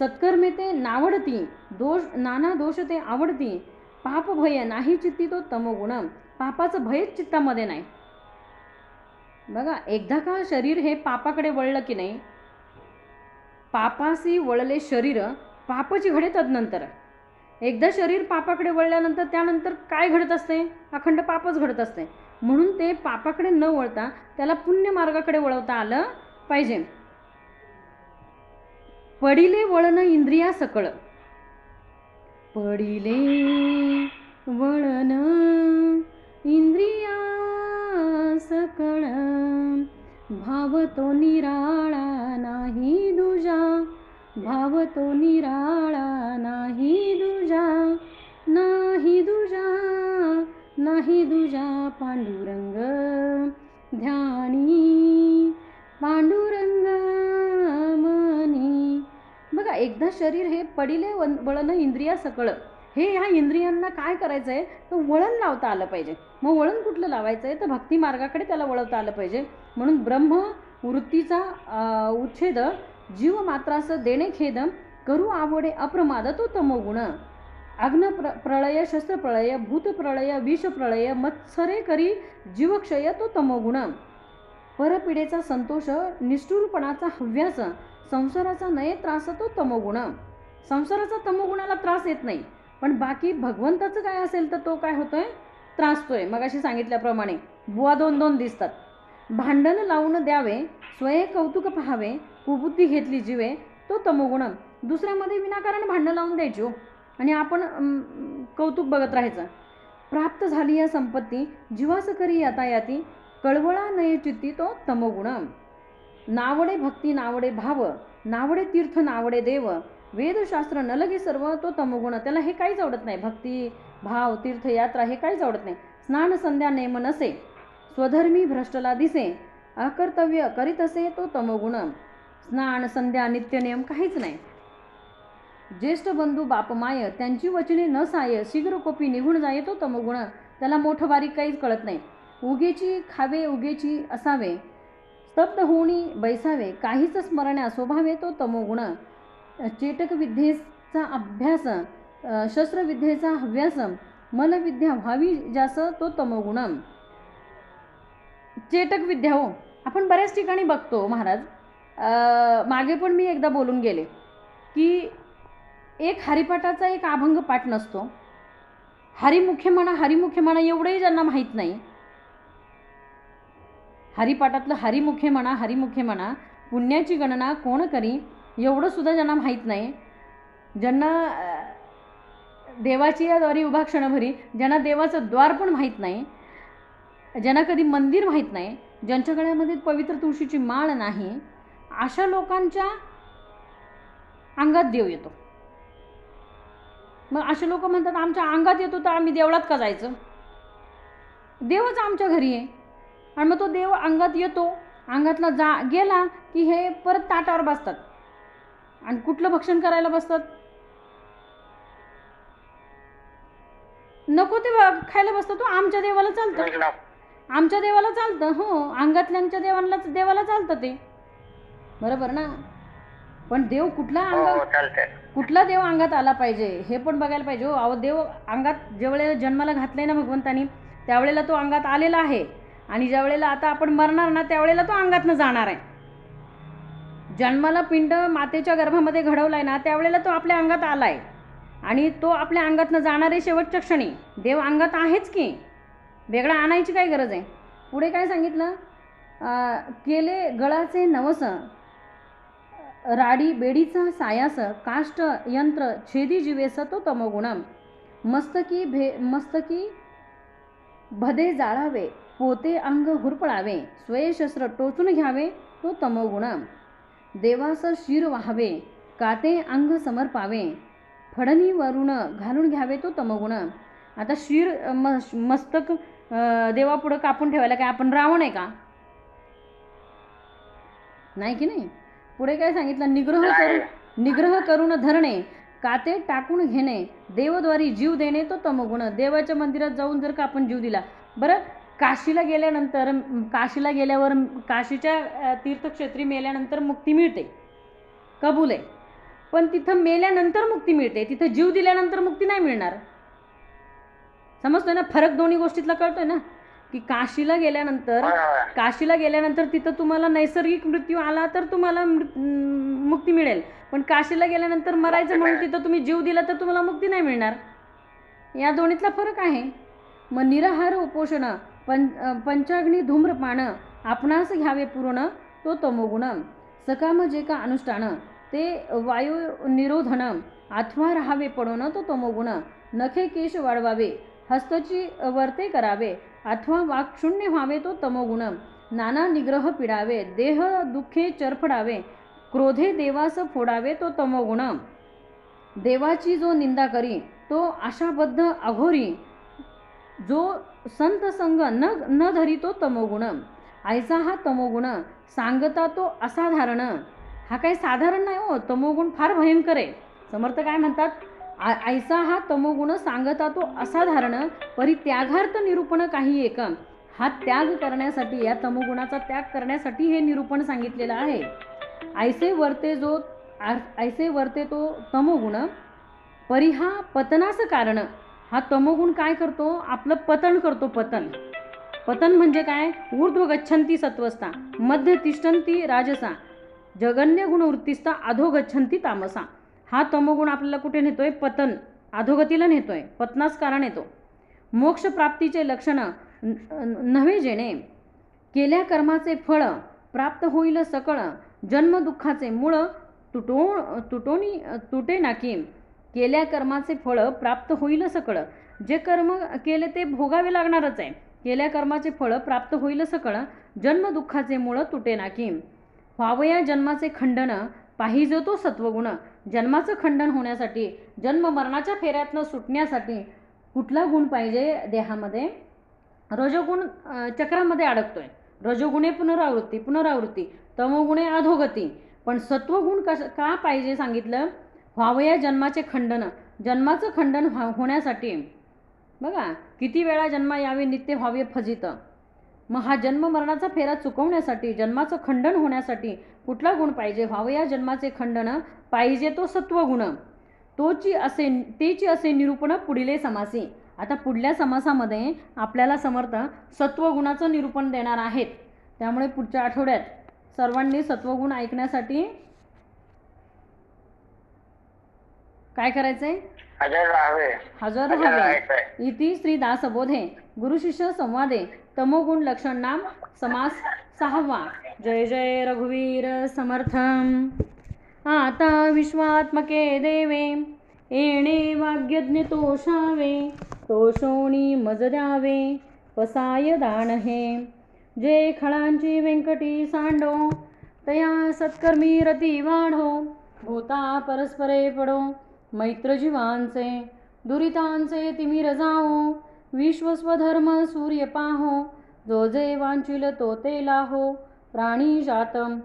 सत्कर्मे ते नावडती, नाना दोष ते आवडती, पाप भय नाही चित्ती तो तमोगुण. पापाचं भयच चित्तामध्ये नाही. बघा, एकदा का शरीर हे पापाकडे वळलं की नाही, पापासी वळले शरीर पापची घडे तदनंतर. एकदा शरीर पापाकडे वळल्यानंतर त्यानंतर काय घडत असते, अखंड पापच घडत असते. म्हणून ते पापाकडे न वळता त्याला पुण्य मार्गाकडे वळवता आलं पाहिजे. पडिले वळण इंद्रिया सकळ, पडिले वळण इंद्रिया सकळ, भाव तो निराळा नाही दुजा, भाव तो निराळा नाही दुजा, नाही दुजा, नाही दुजा पांडुरंग ध्यानी, पांडुरंग मनी. बघा, एकदा शरीर हे पडिले वळण इंद्रिया सकळ, हे ह्या इंद्रियांना काय करायचं आहे, तर वळण लावता आलं पाहिजे. मग वळण कुठलं लावायचं आहे, तर भक्ती मार्गाकडे त्याला वळवता आलं पाहिजे. म्हणून ब्रह्म वृत्तीचा उच्छेद, जीव मात्रास देणे खेद, करू आवडे अप्रमाद तो तमोगुण. अग्न प्रळय, शस्त्र प्रळय, भूत प्रळय, विष प्रळय, मत्सरे करी जीवक्षय तो तमोगुण. परपिढेचा संतोष, निष्ठुरपणाचा हव्यास, संसाराचा नये त्रास तो तमोगुण. संसाराचा तमोगुणाला त्रास येत नाही, पण बाकी भगवंताचं काय असेल तर तो काय होतोय, त्रासतोय. मगाशी सांगितल्याप्रमाणे बुवा 2-2 दिसतात. भांडण लावून द्यावे, स्वय कौतुक पाहावे, कुबुद्धी घेतली जीवे तो तमोगुण. दुसऱ्यामध्ये विनाकारण भांडण लावून द्यायची हो, आणि आपण कौतुक बघत राहायचं. प्राप्त झाली या संपत्ती, जीवास करी यातायाती, कळवळा नये चित्ती तो तमोगुण. नावडे भक्ती, नावडे भाव, नावडे तीर्थ, नावडे देव, वेदशास्त्र न लगे सर्व तो तमोगुण. त्याला हे काहीच आवडत नाही, भक्ती भाव तीर्थ यात्रा हे काहीच आवडत नाही. स्नान संध्या नेम नसे, स्वधर्मी भ्रष्टला दिसे, अकर्तव्य करीत असे तो तमोगुण. स्नान संध्या नित्यनियम काहीच नाही. ज्येष्ठ बंधू बापमाय त्यांची वचने न साय शीघ्र कोपी निघून जाये तो तमोगुण. त्याला मोठं बारीक काहीच कळत नाही. उगेची खावे उगेची असावे स्तब्ध होऊनी बैसावे काहीच स्मरण्या स्वभावे तो तमोगुण. चेटक विद्येचा अभ्यास शस्त्रविद्येचा हव्यास मलविद्या व्हावी जास तो तमोगुण. चेटक विद्या हो आपण बऱ्याच ठिकाणी बघतो महाराज. मागे पण मी एकदा बोलून गेले की एक हरिपाठाचा एक अभंग पाठ नसतो. हरिमुखे म्हणा एवढंही ज्यांना माहीत नाही. हरिपाठातलं हरिमुखे म्हणा पुण्याची गणना कोण करी एवढं सुद्धा ज्यांना माहीत नाही. ज्यांना देवाची या द्वारी उभा क्षणभरी ज्यांना देवाचं द्वार पण माहीत नाही, ज्यांना कधी मंदिर माहीत नाही, ज्यांच्या गळ्यामध्ये पवित्र तुळशीची माळ नाही, अशा लोकांच्या अंगात देव येतो. मग असे लोक म्हणतात आमच्या अंगात येतो तर आम्ही देवळात का जायचं? देवच आमच्या घरी आहे. आणि मग तो देव अंगात येतो, अंगातला गेला की हे परत ताटावर बसतात आणि कुठलं भक्षण करायला बसतात? नको ते खायला बसतो. तो आमच्या देवाला चालतं, आमच्या देवाला चालतं. हो, अंगातल्यांच्या देवाला चालतं ते, बरोबर ना? पण देव कुठला देव अंगात आला पाहिजे हे पण बघायला पाहिजे. हो, अहो देव अंगात ज्यावेळेला जन्माला घातलंय ना भगवंतानी त्यावेळेला तो अंगात आलेला आहे. आणि ज्यावेळेला आता आपण मरणार ना त्यावेळेला तो अंगातनं जाणार आहे. जन्माला पिंड मातेच्या गर्भामध्ये घडवलाय ना त्यावेळेला तो आपल्या अंगात आलाय आणि तो आपल्या अंगातनं जाणार आहे शेवटच्या क्षणी. देव अंगात आहेच की, वेगळा आणायची काय गरज आहे? पुढे काय सांगितलं? केले गळाचे नवस राडी बेडीचा सायास काष्ट यंत्र छेदी जीवेस तो तमोगुण. मस्तकी भदे जाळावे पोते अंग हुरपळावे स्वये शस्त्र टोचून घ्यावे तो तमोगुण. देवास शिर व्हावे काते अंग समर्पावे फडणी वरून घालून घ्यावे तो तमोगुण. आता शिर मस्तक देवापुढं कापून ठेवायला काय आपण रावण आहे का? नाही की नाही. पुढे काय सांगितलं? निग्रह करून धरणे काते टाकून घेणे देवद्वारी जीव देणे तो तमोगुण. देवाच्या मंदिरात जाऊन जर का आपण जीव दिला, बरं काशीला गेल्यावर काशीच्या तीर्थक्षेत्री मेल्यानंतर मुक्ती मिळते, कबूल आहे. पण तिथं मेल्यानंतर मुक्ती मिळते, तिथं जीव दिल्यानंतर मुक्ती नाही मिळणार. समजतोय ना फरक? दोन्ही गोष्टीतला कळतोय ना की काशीला गेल्यानंतर तिथं तुम्हाला नैसर्गिक मृत्यू आला तर तुम्हाला मुक्ती मिळेल. पण काशीला गेल्यानंतर मरायचं म्हणून तिथं तुम्ही जीव दिला तर तुम्हाला मुक्ती नाही मिळणार. या दोन्हीतला फरक आहे. मग निराहार उपोषण पंचाग्नी धूम्रपान आपणास घ्यावे पूर्ण तो तमोगुण. सकाम जे का अनुष्ठान ते वायू निरोधन अथवा राहावे पडून तो तमोगुण. नखे केश वाढवावे हस्तची वर्ते करावे अथवा वाक्शून्य व्हावे तो तमोगुण. नाना निग्रह पिडावे देह दुःखे चरफडावे क्रोधे देवास फोडावे तो तमोगुण. देवाची जो निंदा करी तो आशाबद्ध अघोरी जो संत संग न धरी तो तमोगुण. ऐसा हा तमोगुण सांगता तो असाधारण. हा काही साधारण नाही हो, तमोगुण फार भयंकर आहे. समर्थ काय म्हणतात? ऐसा हा तमोगुण सांगता तो असाधारण परित्यागार्थ निरूपण काही एक. हा त्याग करण्यासाठी, या तमोगुणाचा त्याग करण्यासाठी हे निरूपण सांगितलेलं आहे. ऐसे वर्ते तो तमोगुण परिहा पतनास कारण. हा तमोगुण काय करतो? आपलं पतन करतो. पतन म्हणजे काय? ऊर्ध्व गच्छन्ती सत्वस्ता मध्य तिष्ठन्ती राजसा जगन्य गुणवृत्तीस्ता अधो गच्छन्ती तामसा. हा तमोगुण आपल्याला कुठे नेतोय? पतन, अधोगतीला नेतोय, पतनास कारण येतो. मोक्ष प्राप्तीचे लक्षण नव्हे जेणे केल्या कर्माचे फळ प्राप्त होईल सकळ जन्म दुःखाचे मूळ तुटे नाकी. केल्या कर्माचे फळ प्राप्त होईल सकळ. जे कर्म केले ते भोगावे लागणारच आहे. केल्या कर्माचे फळ प्राप्त होईल सकळ जन्म दुःखाचे मूळ तुटे नाकी. व्हावया जन्माचे खंडन पाहिजे तो सत्वगुण. जन्माचं खंडन होण्यासाठी, जन्म मरणाच्या फेऱ्यातनं सुटण्यासाठी कुठला गुण पाहिजे देहामध्ये? रजोगुण चक्रामध्ये अडकतोय. रजोगुणे पुनरावृत्ती, तमोगुणे अधोगती. पण सत्वगुण का पाहिजे सांगितलं? व्हावया जन्माचे खंडन. जन्माचं खंडन होण्यासाठी बघा किती वेळा जन्म यावे नित्य व्हावे फजित. मग हा जन्म मरणाचा फेरा चुकवण्यासाठी, जन्माचं खंडन होण्यासाठी कुठला गुण पाहिजे? व्हावया जन्माचे खंडन, पाहिजे तो सत्वगुण. तेची असे निरूपण पुढीले समासी. आता पुढल्या समासामध्ये आपल्याला समर्थ सत्वगुणाचं निरूपण देणार आहेत. त्यामुळे पुढच्या आठवड्यात सर्वांनी सत्वगुण ऐकण्यासाठी काय करायचंय? हजर राहावे. इति श्री दासबोधे गुरुशिष्य संवादे तमोगुण लक्षण नाम समास 6वा. जय जय रघुवीर समर्थ. आता विश्वात्मके देवे येणे वाग्यज्ञ तोषावे. तोषोणी मज द्यावे पसाय दान हे. जे खळांची व्यंकटी सांडो तया सत्कर्मी रती वाढो. भूता परस्परे पडो मैत्र जीवांचे. दुरितांचे तिमिर जाओ विश्वस्वधर्म सूर्य पाहो. जो जे वांचिल तो ते लाहो प्राणी जातम.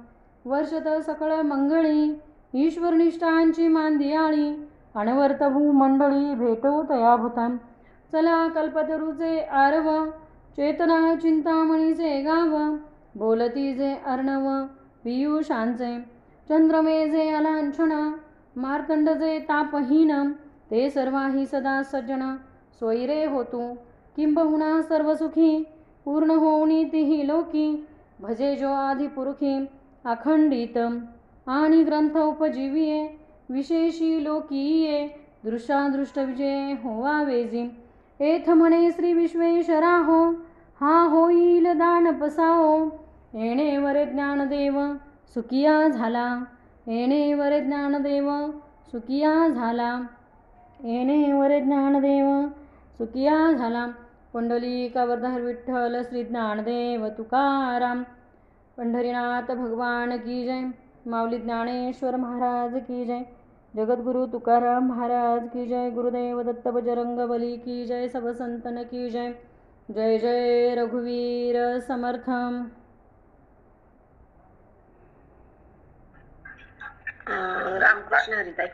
वर्षत सकळ मंगळी ईश्वरनिष्ठांची मांदियाळी. अनवर्त भूमंडळी भेटो तया भूतम. चला कल्पतरूचे आरव चेतना चिंतामणीचे गाव. बोलती जे अर्णव पियुषांचे. चंद्रमे जे अलांछन मार्तंड जे तापहीन. ते सर्वाही सदा सज्जन सोयरे होतू. किंबहुना सर्वसुखी पूर्ण होऊनी तिही लोकी. भजे जो आदिपुरुखी अखंडित. आणि ग्रंथ उपजीविये विशेषी लोकीये. दृष्टादृष्ट विजय होवा वेजी. एथ म्हणे श्री विश्वेश्वरा हो हा होईल दान पसाओ. येणे वरे ज्ञानदेव सुखिया झाला. येणे वरे ज्ञानदेव सुखिया झाला. येणे वरे ज्ञानदेव सुखिया झाला. पुंडलिकावर्धन विठ्ठल श्री ज्ञानदेव तुकाराम. पंढरीनाथ भगवान की जय. माऊली ज्ञानेश्वर महाराज की जय. जगद्गुरु तुकाराम महाराज की जय. गुरुदेव दत्त बजरंग बली की जय. सब संतन की जय. जय जय रघुवीर समर्थ. रामकृष्ण हरी ताई.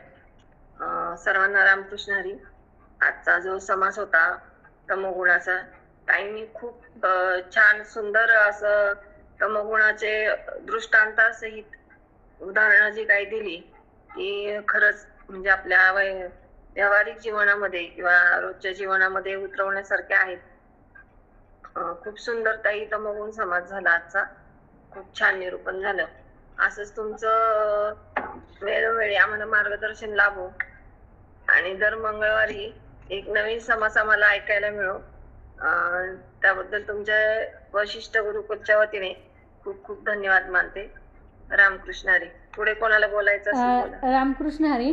सर्वांना रामकृष्ण हरी. आजचा जो समास होता तमोगुणाचा, ताईंनी खूप छान सुंदर असं तमोगुणाचे दृष्टांतासहित उदाहरणं जी काही दिली ती खरंच म्हणजे आपल्या व्यावहारिक जीवनामध्ये किंवा रोजच्या जीवनामध्ये उतरवण्यासारखे आहेत. खूप सुंदर ताई तमोगुण समास झाला आजचा. खूप छान निरूपण झालं. असंच तुमचं वेळोवेळी आम्हाला मार्गदर्शन लाभो आणि दर मंगळवारी एक नवीन समास आम्हाला ऐकायला मिळो. त्याबद्दल तुमच्या वशिष्ठ गुरुकुलच्या वतीने खूप खूप धन्यवाद मानते. रामकृष्ण हरी. पुढे कोणाला बोलायचं असेल बोला. रामकृष्ण हरी.